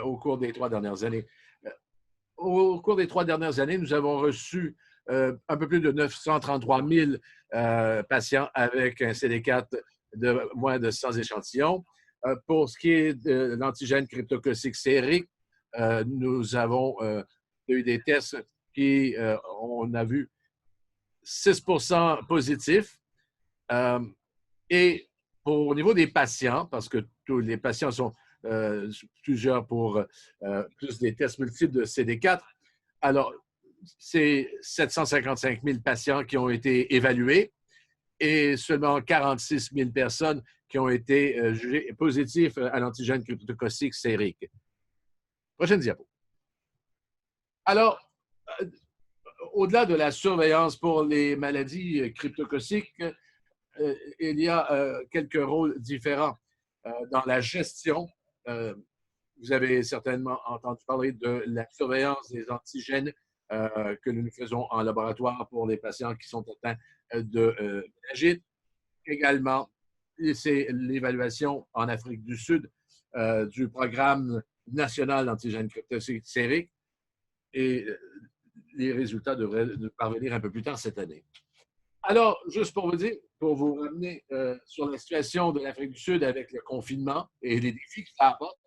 au cours des 3 dernières années. Au cours des 3 dernières années, nous avons reçu un peu plus de 933 000 patients avec un CD4 de moins de 100 échantillons. Pour ce qui est de l'antigène cryptococique sérique, nous avons eu des tests qui, on a vu 6 % positifs. Et au niveau des patients, parce que tous les patients sont plusieurs pour plus des tests multiples de CD4, alors c'est 755 000 patients qui ont été évalués et seulement 46 000 personnes qui ont été jugées positives à l'antigène cryptococcique sérique. Prochaine diapo. Alors, au-delà de la surveillance pour les maladies cryptococciques, il y a quelques rôles différents dans la gestion. Vous avez certainement entendu parler de la surveillance des antigènes que nous faisons en laboratoire pour les patients qui sont atteints de méningite. Également, c'est l'évaluation en Afrique du Sud du programme national d'antigènes cryptococciques sériques et les résultats devraient parvenir un peu plus tard cette année. Alors, juste pour vous dire, pour vous ramener sur la situation de l'Afrique du Sud avec le confinement et les défis que ça apporte,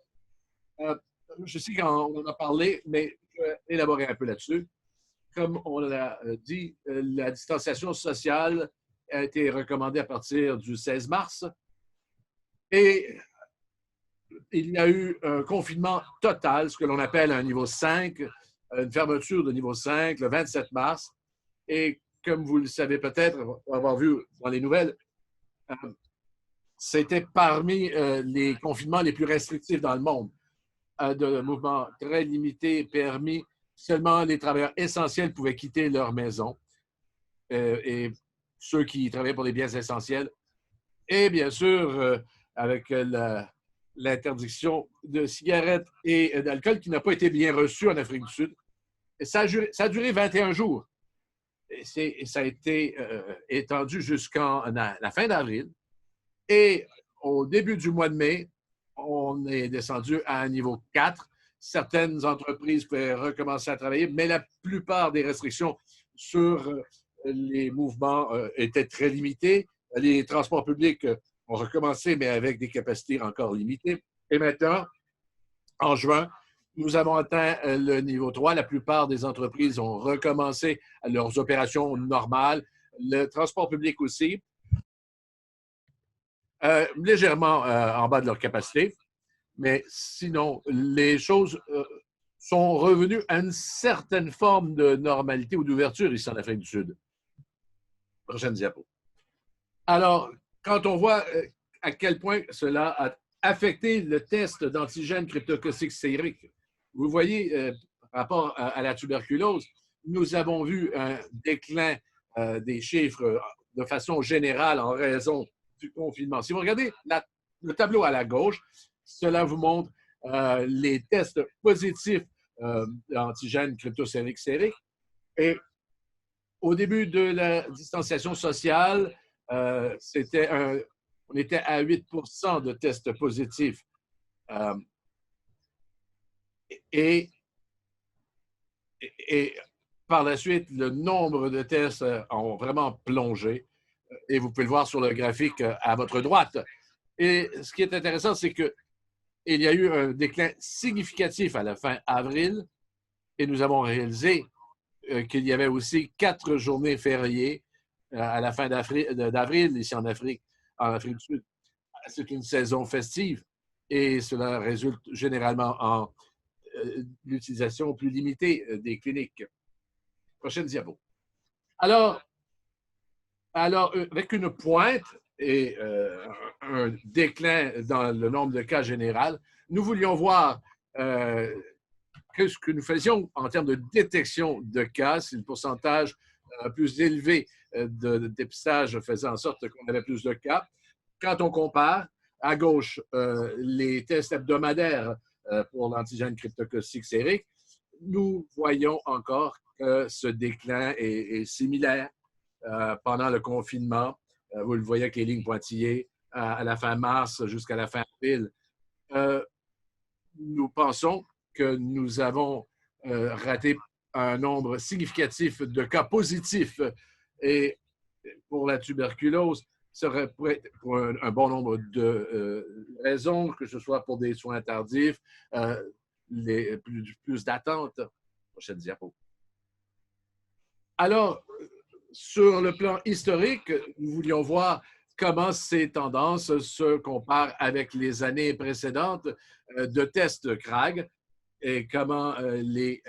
je sais qu'on en a parlé, mais je vais élaborer un peu là-dessus. Comme on l'a dit, la distanciation sociale a été recommandée à partir du 16 mars et il y a eu un confinement total, ce que l'on appelle un niveau 5, une fermeture de niveau 5 le 27 mars. Et comme vous le savez peut-être, pour avoir vu dans les nouvelles, c'était parmi les confinements les plus restrictifs dans le monde. De mouvements très limités permis. Seulement les travailleurs essentiels pouvaient quitter leur maison et ceux qui travaillaient pour les biens essentiels. Et bien sûr, avec l'interdiction de cigarettes et d'alcool qui n'a pas été bien reçue en Afrique du Sud. Et ça a duré 21 jours. Et ça a été étendu jusqu'en la fin d'avril. Et au début du mois de mai, on est descendu à un niveau 4. Certaines entreprises pouvaient recommencer à travailler, mais la plupart des restrictions sur les mouvements étaient très limitées. Les transports publics ont recommencé, mais avec des capacités encore limitées. Et maintenant, en juin, nous avons atteint le niveau 3. La plupart des entreprises ont recommencé leurs opérations normales. Le transport public aussi, légèrement en bas de leur capacité. Mais sinon, les choses sont revenues à une certaine forme de normalité ou d'ouverture ici en Afrique du Sud. Prochaine diapo. Alors, quand on voit à quel point cela a affecté le test d'antigène cryptococcique sérique, vous voyez, par rapport à la tuberculose, nous avons vu un déclin des chiffres de façon générale en raison du confinement. Si vous regardez le tableau à la gauche, cela vous montre les tests positifs d'antigène cryptococcique sérique. Et au début de la distanciation sociale, on était à 8 % de tests positifs. Et par la suite, le nombre de tests ont vraiment plongé. Et vous pouvez le voir sur le graphique à votre droite. Et ce qui est intéressant, c'est qu'il y a eu un déclin significatif à la fin avril et nous avons réalisé qu'il y avait aussi 4 journées fériées à la fin d'avril ici en Afrique du Sud. C'est une saison festive et cela résulte généralement en l'utilisation plus limitée des cliniques. Prochaine diapo. Alors, avec une pointe et un déclin dans le nombre de cas général, nous voulions voir ce que nous faisions en termes de détection de cas, si le pourcentage plus élevé de dépistage faisait en sorte qu'on avait plus de cas. Quand on compare, à gauche, les tests hebdomadaires pour l'antigène cryptococcique sérique, nous voyons encore que ce déclin est similaire pendant le confinement. Vous le voyez avec les lignes pointillées à la fin mars jusqu'à la fin avril. Nous pensons que nous avons raté un nombre significatif de cas positifs et pour la tuberculose, serait pour un bon nombre de raisons, que ce soit pour des soins tardifs, plus d'attente. Prochaine diapo. Alors, sur le plan historique, nous voulions voir comment ces tendances se comparent avec les années précédentes de tests CRAG et comment les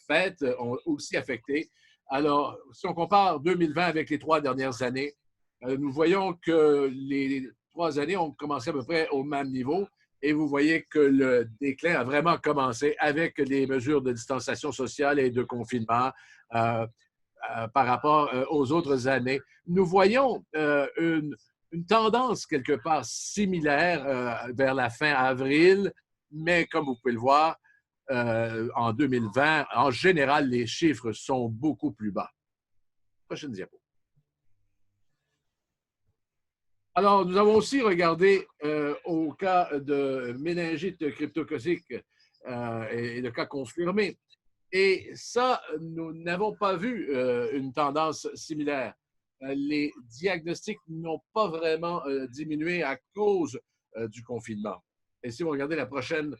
fêtes ont aussi affecté. Alors, si on compare 2020 avec les 3 dernières années, nous voyons que les 3 années ont commencé à peu près au même niveau et vous voyez que le déclin a vraiment commencé avec les mesures de distanciation sociale et de confinement par rapport aux autres années. Nous voyons une tendance quelque part similaire vers la fin avril, mais comme vous pouvez le voir, en 2020, en général, les chiffres sont beaucoup plus bas. Prochaine diapo. Alors, nous avons aussi regardé au cas de méningite cryptococique et de cas confirmés. Et ça, nous n'avons pas vu une tendance similaire. Les diagnostics n'ont pas vraiment diminué à cause du confinement. Et si vous regardez la prochaine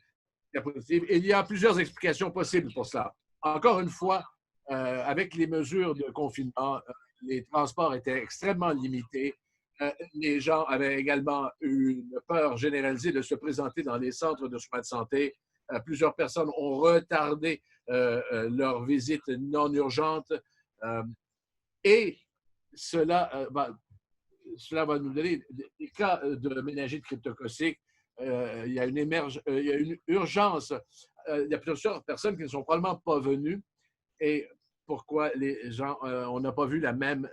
diapositive, il y a plusieurs explications possibles pour cela. Encore une fois, avec les mesures de confinement, les transports étaient extrêmement limités. Les gens avaient également une peur généralisée de se présenter dans les centres de soins de santé. Plusieurs personnes ont retardé leur visite non urgente et cela va nous donner des cas de méningite cryptococique. Il y a une urgence. Il y a plusieurs personnes qui ne sont probablement pas venues. Et pourquoi les gens, on n'a pas vu la même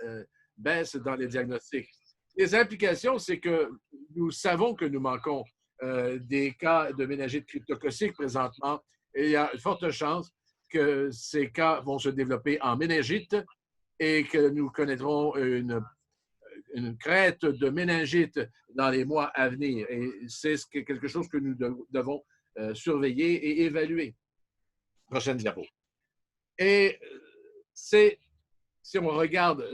baisse dans les diagnostics? Les implications, c'est que nous savons que nous manquons des cas de méningite cryptococique présentement et il y a une forte chance que ces cas vont se développer en méningite et que nous connaîtrons une crête de méningite dans les mois à venir. Et c'est quelque chose que nous devons surveiller et évaluer. Prochaine diapo. Et si on regarde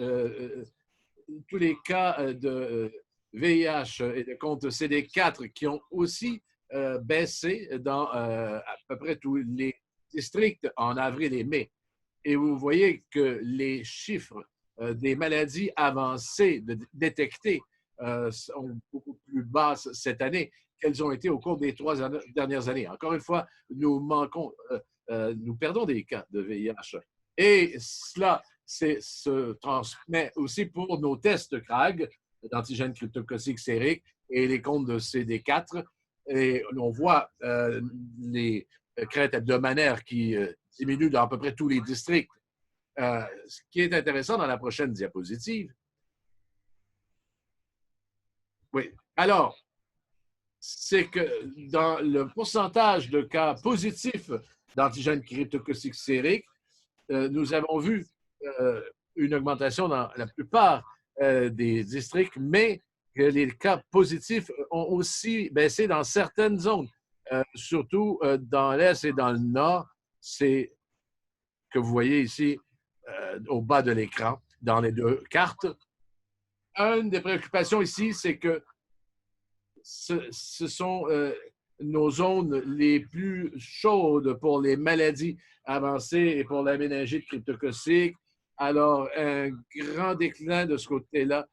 tous les cas de VIH et de compte CD4 qui ont aussi baissé dans à peu près tous les districts en avril et mai. Et vous voyez que les chiffres des maladies avancées détectées sont beaucoup plus basses cette année qu'elles ont été au cours des 3 dernières années. Encore une fois, nous perdons des cas de VIH. Et cela se transmet aussi pour nos tests CRAG, d'antigènes cryptocociques sériques, et les comptes de CD4. Et on voit les crêtes hebdomadaires qui diminuent dans à peu près tous les districts. Ce qui est intéressant dans la prochaine diapositive. Oui. Alors, c'est que dans le pourcentage de cas positifs d'antigènes cryptocociques sériques, nous avons vu une augmentation dans la plupart des districts, mais que les cas positifs ont aussi baissé dans certaines zones, surtout dans l'Est et dans le Nord. C'est que vous voyez ici au bas de l'écran, dans les 2 cartes. Une des préoccupations ici, c'est que ce sont nos zones les plus chaudes pour les maladies avancées et pour la méningite cryptococique. Alors, un grand déclin de ce côté-là.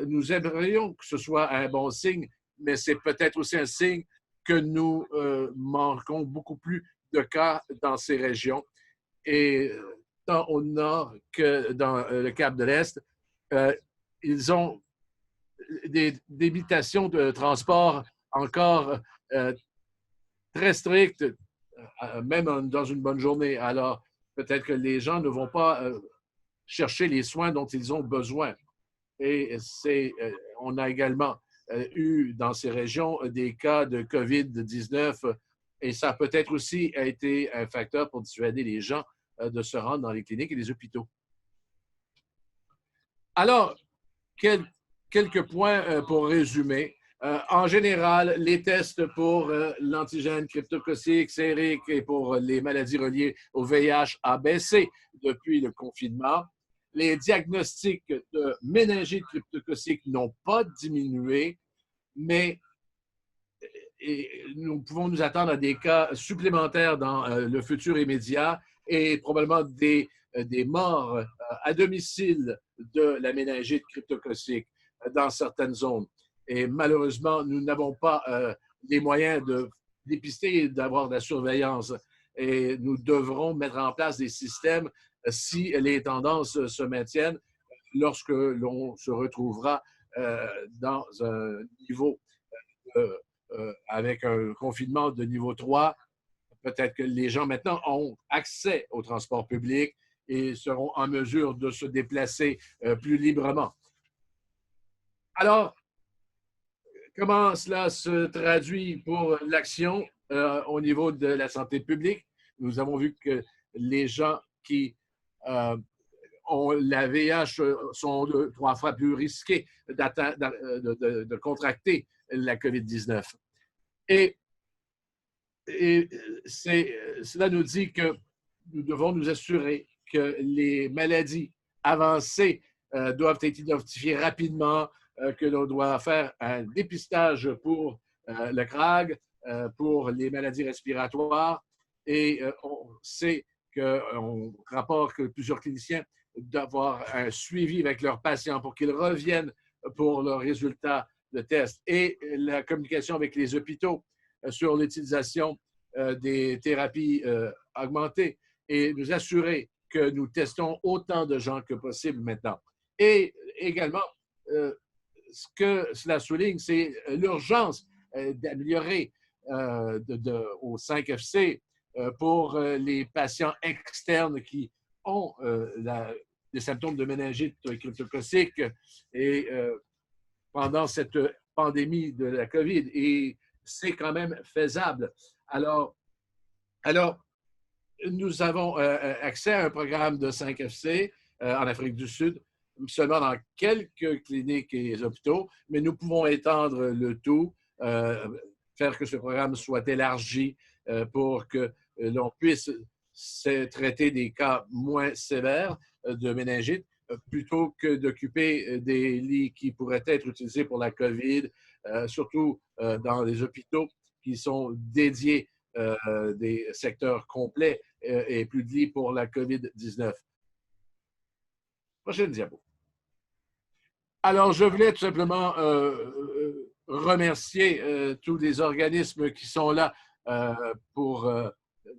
Nous aimerions que ce soit un bon signe, mais c'est peut-être aussi un signe que nous manquons beaucoup plus de cas dans ces régions. Et tant au nord que dans le Cap de l'Est, ils ont des limitations de transport encore très strictes, même dans une bonne journée. Alors, peut-être que les gens ne vont pas chercher les soins dont ils ont besoin. Et on a également eu dans ces régions des cas de COVID-19 et ça peut-être aussi été un facteur pour dissuader les gens de se rendre dans les cliniques et les hôpitaux. Alors, quelques points pour résumer. En général, les tests pour l'antigène cryptococique sérique et pour les maladies reliées au VIH a baissé depuis le confinement. Les diagnostics de méningite cryptococique n'ont pas diminué, mais nous pouvons nous attendre à des cas supplémentaires dans le futur immédiat et probablement des morts à domicile de la méningite cryptococique. dans certaines zones. Et malheureusement, nous n'avons pas les moyens de dépister et d'avoir de la surveillance. Et nous devrons mettre en place des systèmes si les tendances se maintiennent lorsque l'on se retrouvera dans un niveau avec un confinement de niveau 3. Peut-être que les gens maintenant ont accès au transport public et seront en mesure de se déplacer plus librement. Alors, comment cela se traduit pour l'action au niveau de la santé publique? Nous avons vu que les gens qui ont la VIH sont 3 fois plus risqués de contracter la COVID-19. Et cela nous dit que nous devons nous assurer que les maladies avancées doivent être identifiées rapidement, que l'on doit faire un dépistage pour le CRAG, pour les maladies respiratoires. Et on sait qu'on rapporte que plusieurs cliniciens d'avoir un suivi avec leurs patients pour qu'ils reviennent pour leurs résultats de tests. Et la communication avec les hôpitaux sur l'utilisation des thérapies augmentées et nous assurer que nous testons autant de gens que possible maintenant. Et également, ce que cela souligne, c'est l'urgence d'améliorer au 5FC pour les patients externes qui ont des symptômes de méningite cryptococcide et pendant cette pandémie de la COVID. Et c'est quand même faisable. Alors nous avons accès à un programme de 5FC en Afrique du Sud, seulement dans quelques cliniques et hôpitaux, mais nous pouvons étendre le tout, faire que ce programme soit élargi pour que l'on puisse traiter des cas moins sévères de méningite plutôt que d'occuper des lits qui pourraient être utilisés pour la COVID, surtout dans les hôpitaux qui sont dédiés des secteurs complets et plus de lits pour la COVID-19. Prochaine diapo. Alors, je voulais tout simplement remercier tous les organismes qui sont là pour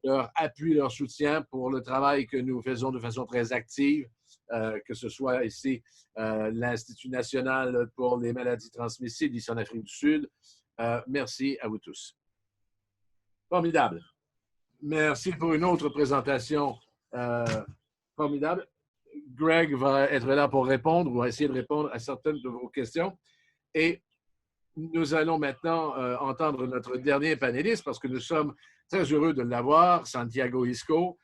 leur appui, leur soutien, pour le travail que nous faisons de façon très active, que ce soit ici l'Institut national pour les maladies transmissibles ici en Afrique du Sud. Merci à vous tous. Formidable. Merci pour une autre présentation formidable. Greg va être là pour répondre ou essayer de répondre à certaines de vos questions. Et nous allons maintenant entendre notre dernier panéliste parce que nous sommes très heureux de l'avoir, Santiago Isco.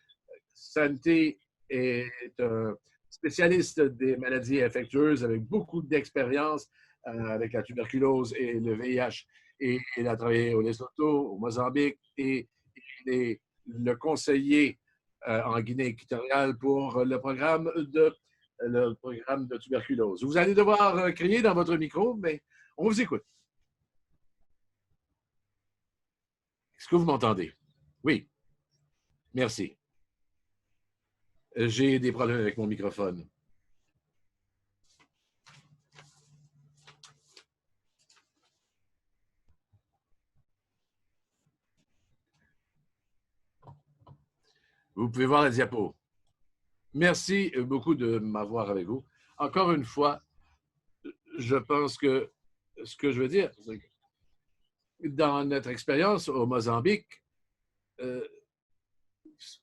Santi est un spécialiste des maladies infectieuses avec beaucoup d'expérience avec la tuberculose et le VIH. Et il a travaillé au Lesotho, au Mozambique et il est le conseiller en Guinée équatoriale pour le programme de tuberculose. Vous allez devoir crier dans votre micro, mais on vous écoute. Est-ce que vous m'entendez? Oui. Merci. J'ai des problèmes avec mon microphone. Vous pouvez voir la diapo. Merci beaucoup de m'avoir avec vous. Encore une fois, je pense que ce que je veux dire, c'est que dans notre expérience au Mozambique,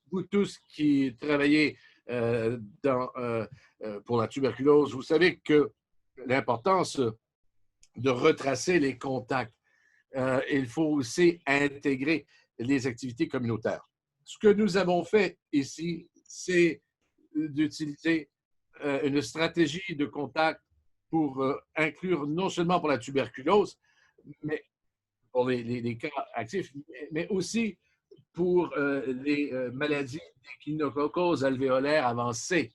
vous tous qui travaillez pour la tuberculose, vous savez que l'importance de retracer les contacts, il faut aussi intégrer les activités communautaires. Ce que nous avons fait ici, c'est d'utiliser une stratégie de contact pour inclure non seulement pour la tuberculose, mais pour les cas actifs, mais aussi pour les maladies d'échinococcose alvéolaire avancées,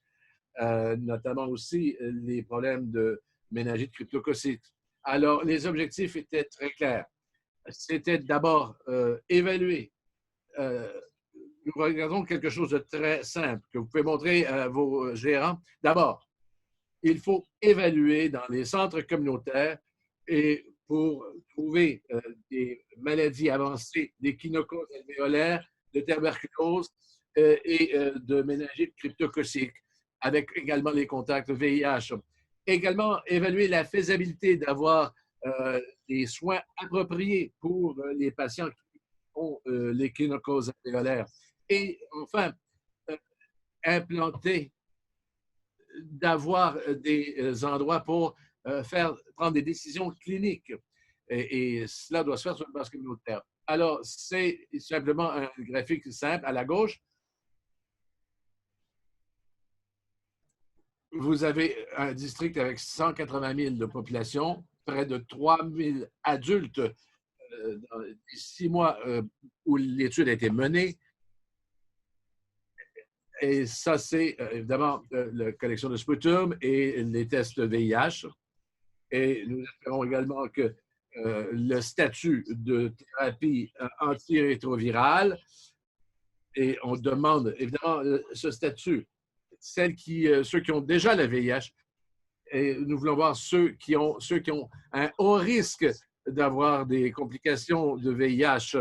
notamment aussi les problèmes de méningite cryptococcide. Alors, les objectifs étaient très clairs. C'était d'abord évaluer. Nous regardons quelque chose de très simple que vous pouvez montrer à vos gérants. D'abord, il faut évaluer dans les centres communautaires et pour trouver des maladies avancées d'échinococques alvéolaires, de tuberculose et de méningite cryptococique, avec également les contacts VIH. Également, évaluer la faisabilité d'avoir des soins appropriés pour les patients qui ont l'échinocoque alvéolaire. Et enfin, implanter, d'avoir des endroits pour prendre des décisions cliniques. Et cela doit se faire sur une base communautaire. Alors, c'est simplement un graphique simple. À la gauche, vous avez un district avec 180 000 de population, près de 3 000 adultes dans les 6 mois où l'étude a été menée. Et ça, c'est évidemment la collection de sputum et les tests de VIH. Et nous espérons également que le statut de thérapie antirétrovirale, et on demande évidemment ce statut, ceux qui ont déjà le VIH, et nous voulons voir ceux qui ont un haut risque d'avoir des complications de VIH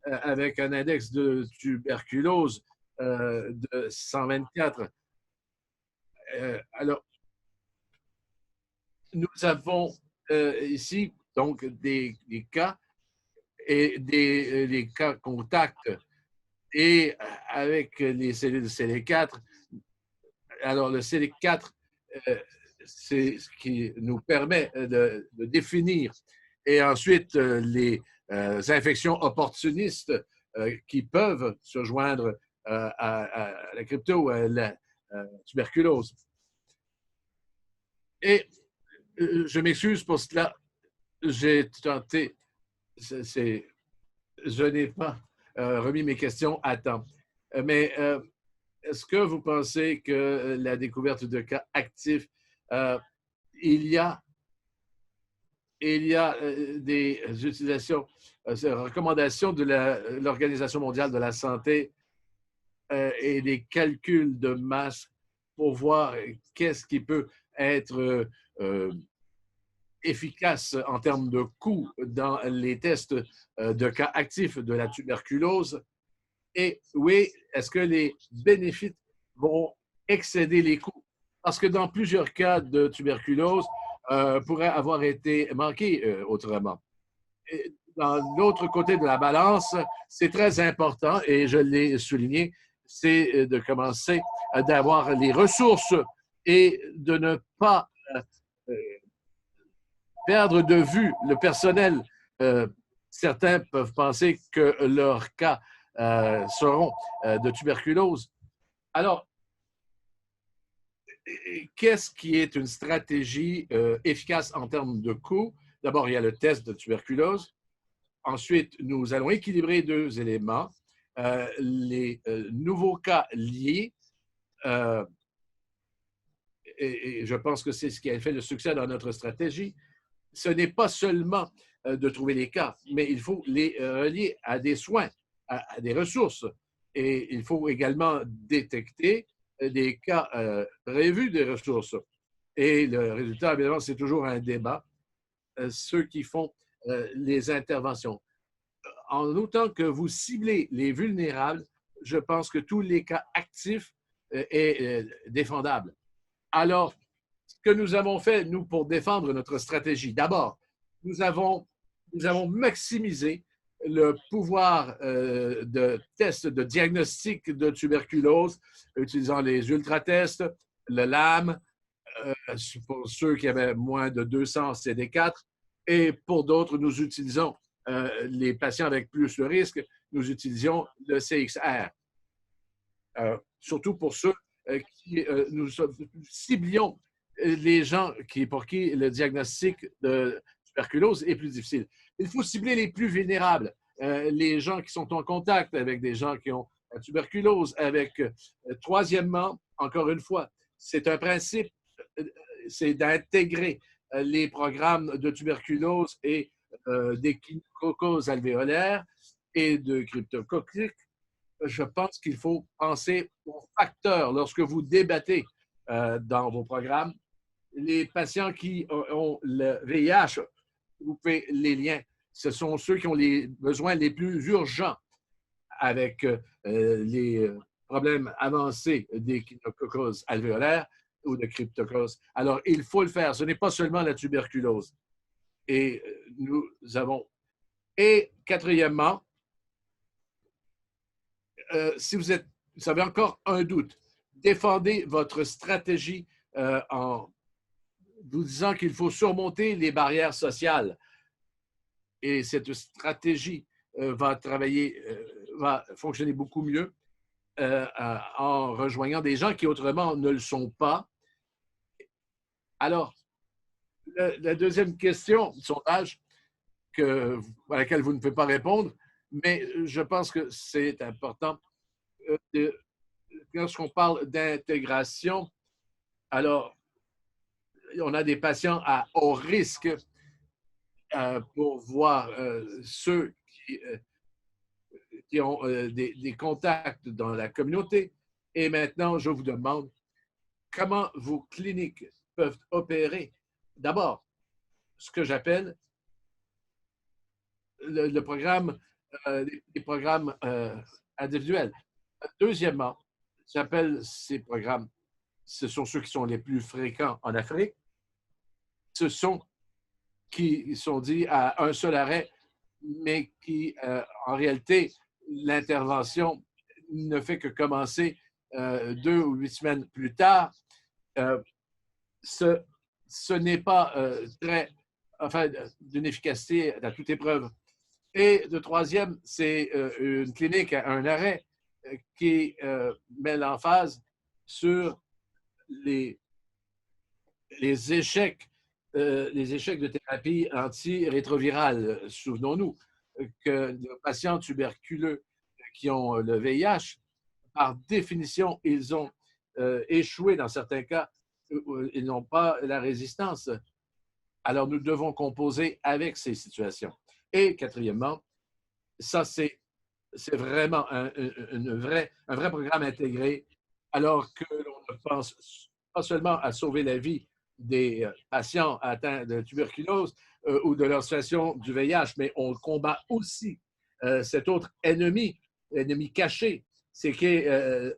avec un index de tuberculose de 124. Alors, nous avons ici donc des cas et des cas contacts et avec les cellules CD4. Alors, le CD4, c'est ce qui nous permet de définir. Et ensuite, les infections opportunistes qui peuvent se joindre à la crypto ou à la tuberculose. Et je m'excuse pour cela. J'ai tenté, je n'ai pas remis mes questions à temps. Mais est-ce que vous pensez que la découverte de cas actifs, il y a des utilisations, recommandations de l'Organisation mondiale de la santé et des calculs de masse pour voir qu'est-ce qui peut être efficace en termes de coûts dans les tests de cas actifs de la tuberculose? Et oui, est-ce que les bénéfices vont excéder les coûts? Parce que dans plusieurs cas de tuberculose, pourraient avoir été manqués autrement. Et dans l'autre côté de la balance, c'est très important, et je l'ai souligné, c'est de commencer d'avoir les ressources et de ne pas perdre de vue le personnel. Certains peuvent penser que leurs cas seront de tuberculose. Alors, qu'est-ce qui est une stratégie efficace en termes de coûts? D'abord, il y a le test de tuberculose. Ensuite, nous allons équilibrer deux éléments. Les nouveaux cas liés, et je pense que c'est ce qui a fait le succès dans notre stratégie, ce n'est pas seulement de trouver les cas, mais il faut les relier à des soins, à des ressources. Et il faut également détecter des cas prévus des ressources. Et le résultat, évidemment, c'est toujours un débat. Ceux qui font les interventions. En autant que vous ciblez les vulnérables, je pense que tous les cas actifs est défendable. Alors, ce que nous avons fait, nous, pour défendre notre stratégie, d'abord, nous avons maximisé le pouvoir de tests de diagnostic de tuberculose, utilisant les ultratests, le LAM, pour ceux qui avaient moins de 200 CD4, et pour d'autres, nous utilisons les patients avec plus de risque, nous utilisions le CXR. Surtout pour ceux qui nous ciblions les gens pour qui le diagnostic de tuberculose est plus difficile. Il faut cibler les plus vulnérables, les gens qui sont en contact avec des gens qui ont la tuberculose. Troisièmement, encore une fois, c'est un principe, c'est d'intégrer les programmes de tuberculose et d'échinocoques alvéolaires et de cryptocoques. Je pense qu'il faut penser aux facteurs lorsque vous débattez dans vos programmes. les patients qui ont le VIH, vous faites les liens. Ce sont ceux qui ont les besoins les plus urgents avec les problèmes avancés d'échinococose alvéolaire ou de cryptococose. Alors, il faut le faire. Ce n'est pas seulement la tuberculose. Et nous avons... Et quatrièmement, si vous avez encore un doute, défendez votre stratégie en vous disant qu'il faut surmonter les barrières sociales. Et cette stratégie va fonctionner beaucoup mieux en rejoignant des gens qui autrement ne le sont pas. Alors, la deuxième question, sondage, à laquelle vous ne pouvez pas répondre, mais je pense que c'est important. Lorsqu'on parle d'intégration, alors, on a des patients à haut risque pour voir ceux qui ont des contacts dans la communauté. Et maintenant, je vous demande comment vos cliniques peuvent opérer. D'abord, ce que j'appelle le programme, les programmes individuels. Deuxièmement, j'appelle ces programmes, ce sont ceux qui sont les plus fréquents en Afrique. Ce sont qui sont dits à un seul arrêt, mais qui, en réalité, l'intervention ne fait que commencer 2 ou 8 semaines plus tard. Ce n'est pas d'une efficacité à toute épreuve. Et le troisième, c'est une clinique à un arrêt qui met l'emphase sur les échecs de thérapie antirétrovirale. Souvenons-nous que les patients tuberculeux qui ont le VIH, par définition, ils ont échoué dans certains cas, ils n'ont pas la résistance. Alors, nous devons composer avec ces situations. Et quatrièmement, ça, c'est vraiment un vrai programme intégré, alors que l'on ne pense pas seulement à sauver la vie des patients atteints de tuberculose ou de leur situation du VIH, mais on combat aussi cet autre ennemi caché, c'est que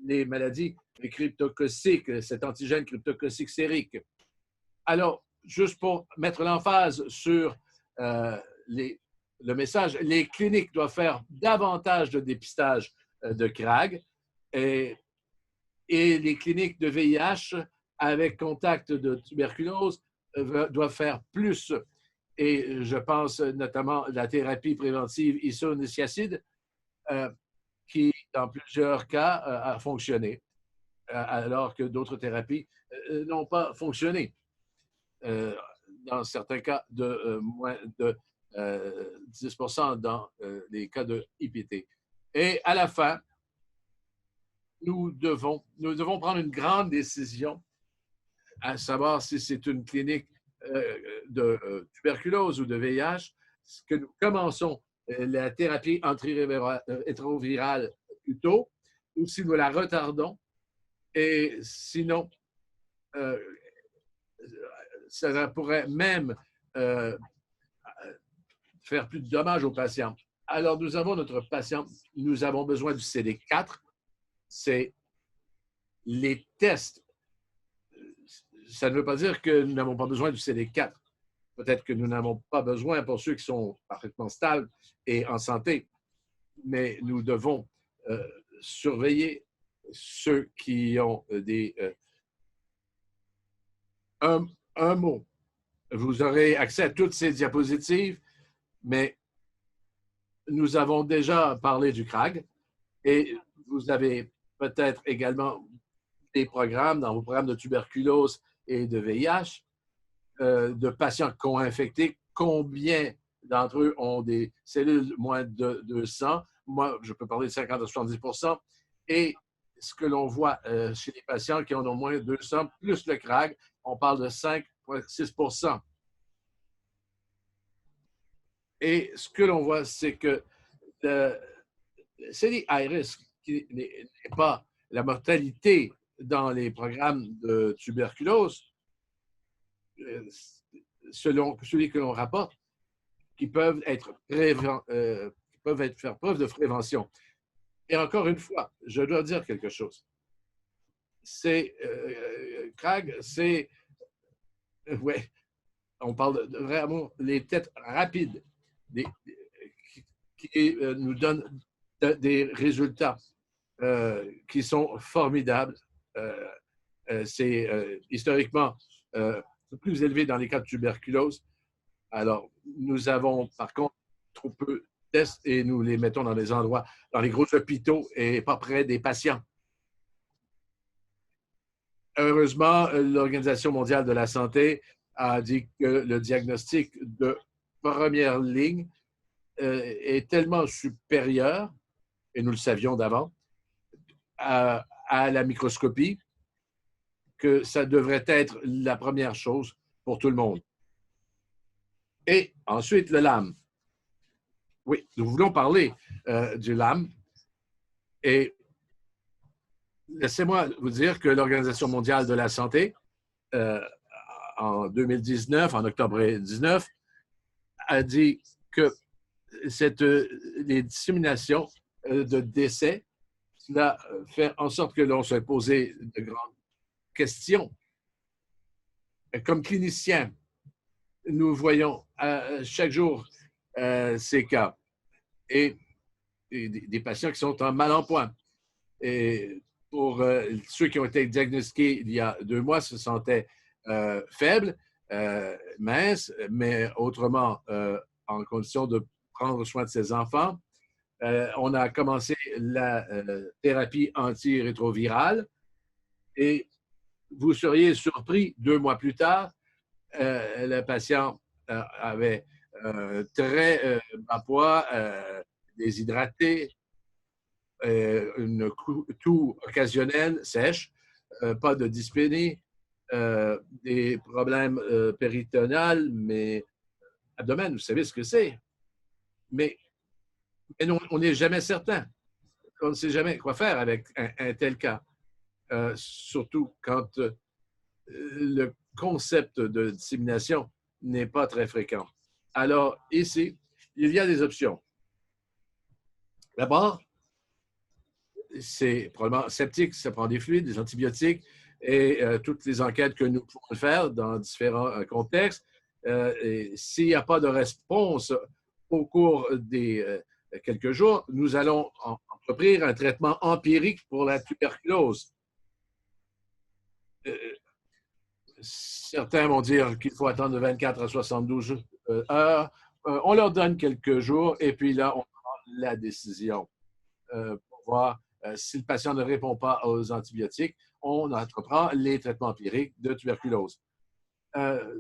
les maladies cryptocociques, cet antigène cryptococique sérique. Alors, juste pour mettre l'emphase sur le message, les cliniques doivent faire davantage de dépistage de CRAG et les cliniques de VIH avec contact de tuberculose doivent faire plus. Et je pense notamment à la thérapie préventive isoniazide qui, dans plusieurs cas, a fonctionné, alors que d'autres thérapies n'ont pas fonctionné. Dans certains cas, de moins de 10% dans les cas de IPT. Et à la fin, nous devons prendre une grande décision, à savoir si c'est une clinique de tuberculose ou de VIH, que nous commençons la thérapie antirétrovirale plus tôt, ou si nous la retardons. Et sinon, ça pourrait même faire plus de dommages aux patients. Alors, nous avons notre patient, nous avons besoin du CD4, c'est les tests. Ça ne veut pas dire que nous n'avons pas besoin du CD4. Peut-être que nous n'avons pas besoin pour ceux qui sont parfaitement stables et en santé, mais nous devons surveiller ceux qui ont des... un mot. Vous aurez accès à toutes ces diapositives, mais nous avons déjà parlé du CRAG et vous avez peut-être également des programmes dans vos programmes de tuberculose et de VIH, de patients co-infectés. Combien d'entre eux ont des cellules moins de 200? Moi, je peux parler de 50 à 70%. Et ce que l'on voit chez les patients qui en ont moins de 200, plus le CRAG, on parle de 5,6%. Et ce que l'on voit, c'est que c'est des high risk qui n'est pas la mortalité dans les programmes de tuberculose, selon celui que l'on rapporte, qui peuvent faire preuve de prévention. Et encore une fois, je dois dire quelque chose. C'est Craig, c'est ouais, on parle de vraiment les têtes rapides qui nous donnent des résultats qui sont formidables. C'est historiquement plus élevé dans les cas de tuberculose. Alors, nous avons par contre trop peu de tests et nous les mettons dans des endroits, dans les gros hôpitaux et pas près des patients. Heureusement, l'Organisation mondiale de la santé a dit que le diagnostic de première ligne est tellement supérieur, et nous le savions d'avant, à la microscopie, que ça devrait être la première chose pour tout le monde. Et ensuite, le LAM. Oui, nous voulons parler du LAM. Et laissez-moi vous dire que l'Organisation mondiale de la santé, en 2019, en octobre 2019, a dit que les disséminations de décès, cela fait en sorte que l'on se posait de grandes questions. Comme cliniciens, nous voyons chaque jour ces cas et des patients qui sont en mal en point. Et pour ceux qui ont été diagnostiqués il y a 2 mois, se sentaient faibles, minces, mais autrement en condition de prendre soin de ses enfants. On a commencé la thérapie antirétrovirale et vous seriez surpris, 2 mois plus tard, le patient avait très bas poids, déshydraté, une toux occasionnelle, sèche, pas de dyspnée, des problèmes péritonéales, mais abdomen, vous savez ce que c'est. Mais on n'est jamais certain. On ne sait jamais quoi faire avec un tel cas. Surtout quand le concept de dissémination n'est pas très fréquent. Alors, ici, il y a des options. D'abord, c'est probablement septique, ça prend des fluides, des antibiotiques et toutes les enquêtes que nous pouvons faire dans différents contextes. S'il n'y a pas de réponse au cours des quelques jours, nous allons entreprendre un traitement empirique pour la tuberculose. Certains vont dire qu'il faut attendre de 24 à 72 heures. On leur donne quelques jours et puis là, on prend la décision pour voir si le patient ne répond pas aux antibiotiques. On entreprend les traitements empiriques de tuberculose.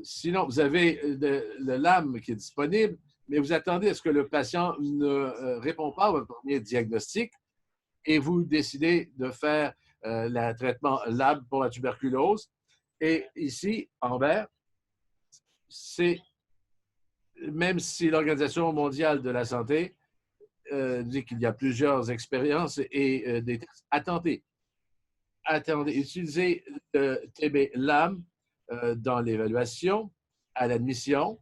Sinon, vous avez le LAM qui est disponible, mais vous attendez à ce que le patient ne répond pas à votre premier diagnostic et vous décidez de faire le traitement LAB pour la tuberculose. Et ici, en vert, c'est, même si l'Organisation mondiale de la santé dit qu'il y a plusieurs expériences et des tests, attendez, utilisez le TB-LAM dans l'évaluation, à l'admission,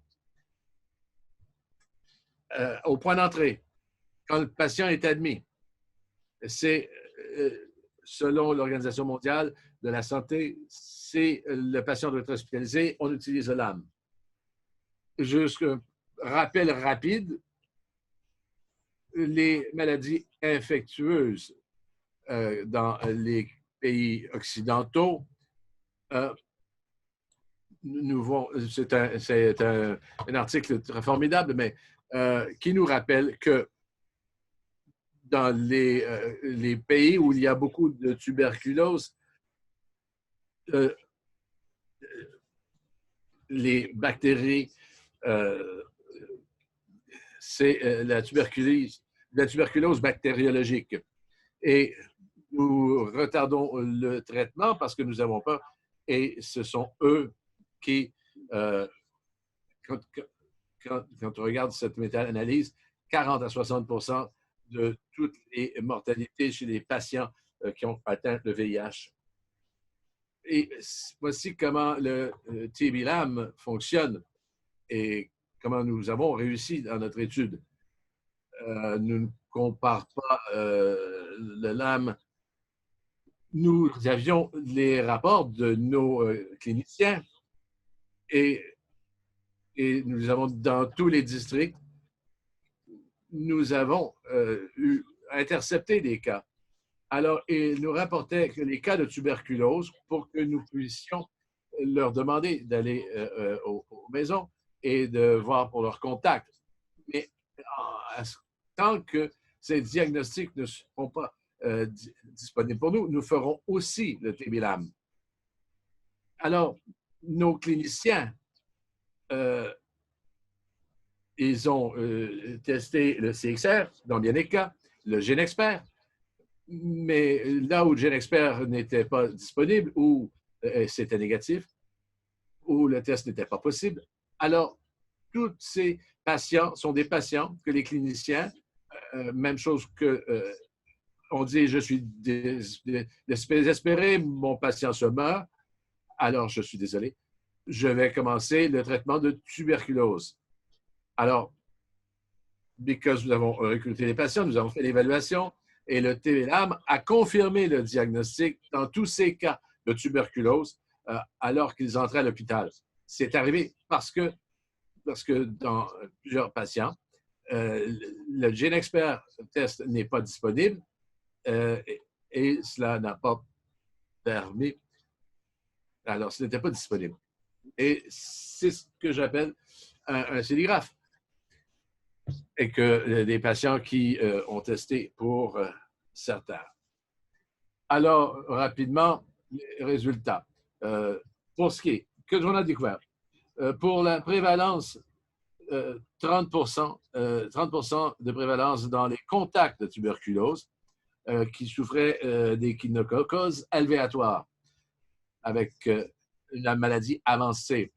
au point d'entrée, quand le patient est admis. C'est, selon l'Organisation mondiale de la santé, c'est le patient doit être hospitalisé, on utilise le LAM. Juste un rappel rapide, les maladies infectieuses dans les pays occidentaux, c'est un article très formidable, mais qui nous rappelle que dans les pays où il y a beaucoup de tuberculose, les bactéries, c'est la tuberculose bactériologique. Et nous retardons le traitement parce que nous avons peur. Et ce sont eux qui, quand on regarde cette méta-analyse, 40 à 60% de toutes les mortalités chez les patients qui ont atteint le VIH. Et voici comment le TB-LAM fonctionne et comment nous avons réussi dans notre étude. Nous ne comparons pas le LAM. Nous avions les rapports de nos cliniciens et nous avons dans tous les districts, nous avons intercepté des cas. Alors, ils nous rapportaient que les cas de tuberculose pour que nous puissions leur demander d'aller aux maisons et de voir pour leurs contacts. Mais tant que ces diagnostics ne seront pas disponibles pour nous, nous ferons aussi le TB-LAM. Alors, nos cliniciens, ils ont testé le CXR, dans bien des cas, le GeneXpert, mais là où le GeneXpert n'était pas disponible ou c'était négatif, ou le test n'était pas possible, alors tous ces patients sont des patients que les cliniciens, même chose que on dit, je suis désespéré, mon patient se meurt, alors je suis désolé, je vais commencer le traitement de tuberculose. Alors, parce que nous avons recruté les patients, nous avons fait l'évaluation et le TB-LAM a confirmé le diagnostic dans tous ces cas de tuberculose alors qu'ils entraient à l'hôpital. C'est arrivé parce que dans plusieurs patients, le GeneXpert test n'est pas disponible et cela n'a pas permis. Alors, ce n'était pas disponible. Et c'est ce que j'appelle un céligraphe. Et que des patients qui ont testé pour certains. Alors, rapidement, les résultats. Pour ce qui est, que l'on a découvert, pour la prévalence, 30% de prévalence dans les contacts de tuberculose qui souffraient d'échinococose alvéatoire avec la maladie avancée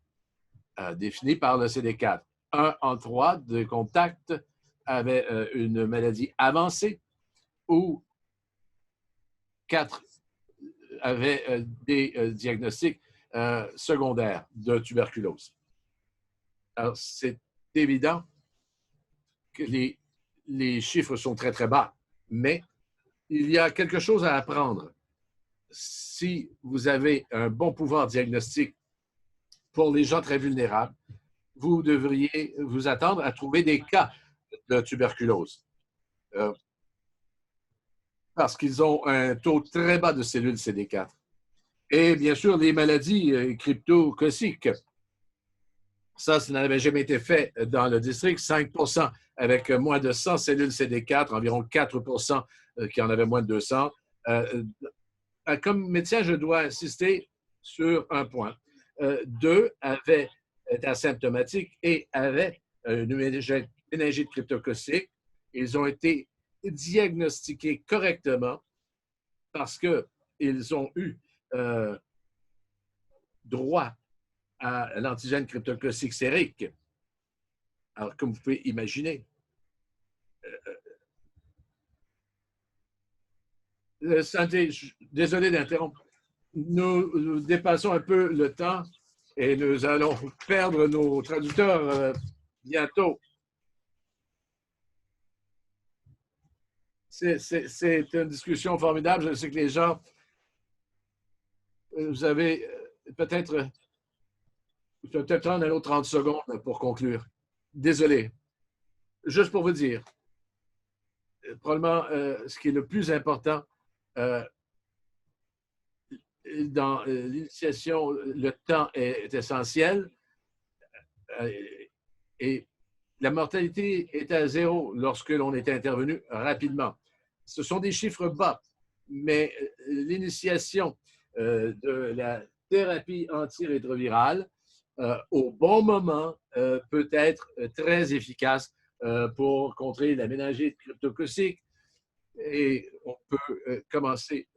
définie par le CD4. 1 en 3 de contacts avaient une maladie avancée ou 4 avaient des diagnostics secondaires de tuberculose. Alors, c'est évident que les chiffres sont très, très bas, mais il y a quelque chose à apprendre. Si vous avez un bon pouvoir diagnostique pour les gens très vulnérables, vous devriez vous attendre à trouver des cas de tuberculose. Parce qu'ils ont un taux très bas de cellules CD4. Et bien sûr, les maladies cryptocossiques. Ça n'avait jamais été fait dans le district. 5% avec moins de 100 cellules CD4, environ 4% qui en avaient moins de 200. Comme médecin, je dois insister sur un point. 2 avaient été asymptomatiques et avaient une méningite cryptocossique. Ils ont été diagnostiqués correctement parce qu'ils ont eu droit à l'antigène cryptocossique sérique. Alors, comme vous pouvez imaginer, santé, désolé d'interrompre. Nous dépassons un peu le temps et nous allons perdre nos traducteurs bientôt. C'est une discussion formidable. Je sais que les gens, vous avez peut-être prendre un autre 30 secondes pour conclure. Désolé. Juste pour vous dire, probablement ce qui est le plus important dans l'initiation, le temps est essentiel et la mortalité est à 0 lorsque l'on est intervenu rapidement. Ce sont des chiffres bas, mais l'initiation de la thérapie antirétrovirale au bon moment peut être très efficace pour contrer la méningite cryptocossique. Et on peut commencer,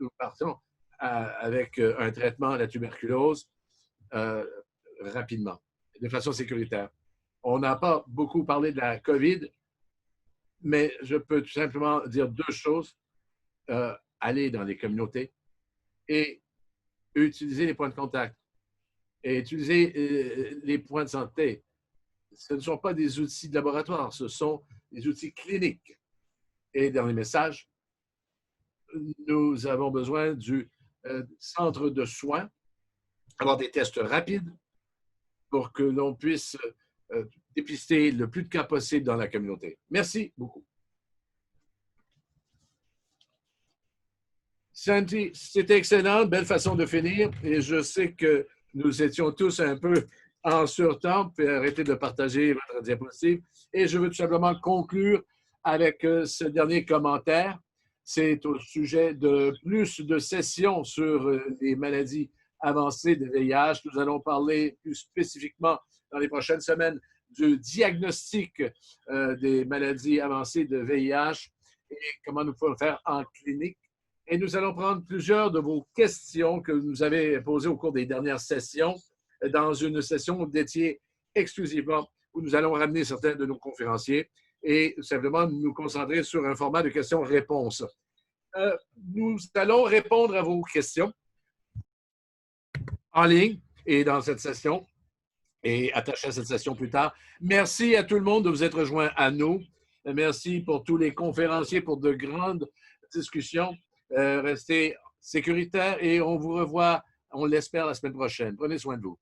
nous partons avec un traitement à la tuberculose rapidement, de façon sécuritaire. On n'a pas beaucoup parlé de la COVID, mais je peux tout simplement dire 2 choses. Aller dans les communautés et utiliser les points de contact et utiliser les points de santé. Ce ne sont pas des outils de laboratoire, ce sont des outils cliniques. Et dans les messages, nous avons besoin du centre de soins, avoir des tests rapides pour que l'on puisse dépister le plus de cas possible dans la communauté. Merci beaucoup. Sandy, c'était excellent, belle façon de finir. Et je sais que nous étions tous un peu en surtemps. Puis arrêtez de partager votre diapositive. Et je veux tout simplement conclure avec ce dernier commentaire. C'est au sujet de plus de sessions sur les maladies avancées de VIH. Nous allons parler plus spécifiquement dans les prochaines semaines du diagnostic des maladies avancées de VIH et comment nous pouvons le faire en clinique. Et nous allons prendre plusieurs de vos questions que vous avez posées au cours des dernières sessions dans une session dédiée exclusivement où nous allons ramener certains de nos conférenciers et simplement nous concentrer sur un format de questions-réponses. Nous allons répondre à vos questions en ligne et dans cette session et attacher à cette session plus tard. Merci à tout le monde de vous être rejoints à nous. Merci pour tous les conférenciers pour de grandes discussions. Restez sécuritaires et on vous revoit, on l'espère, la semaine prochaine. Prenez soin de vous.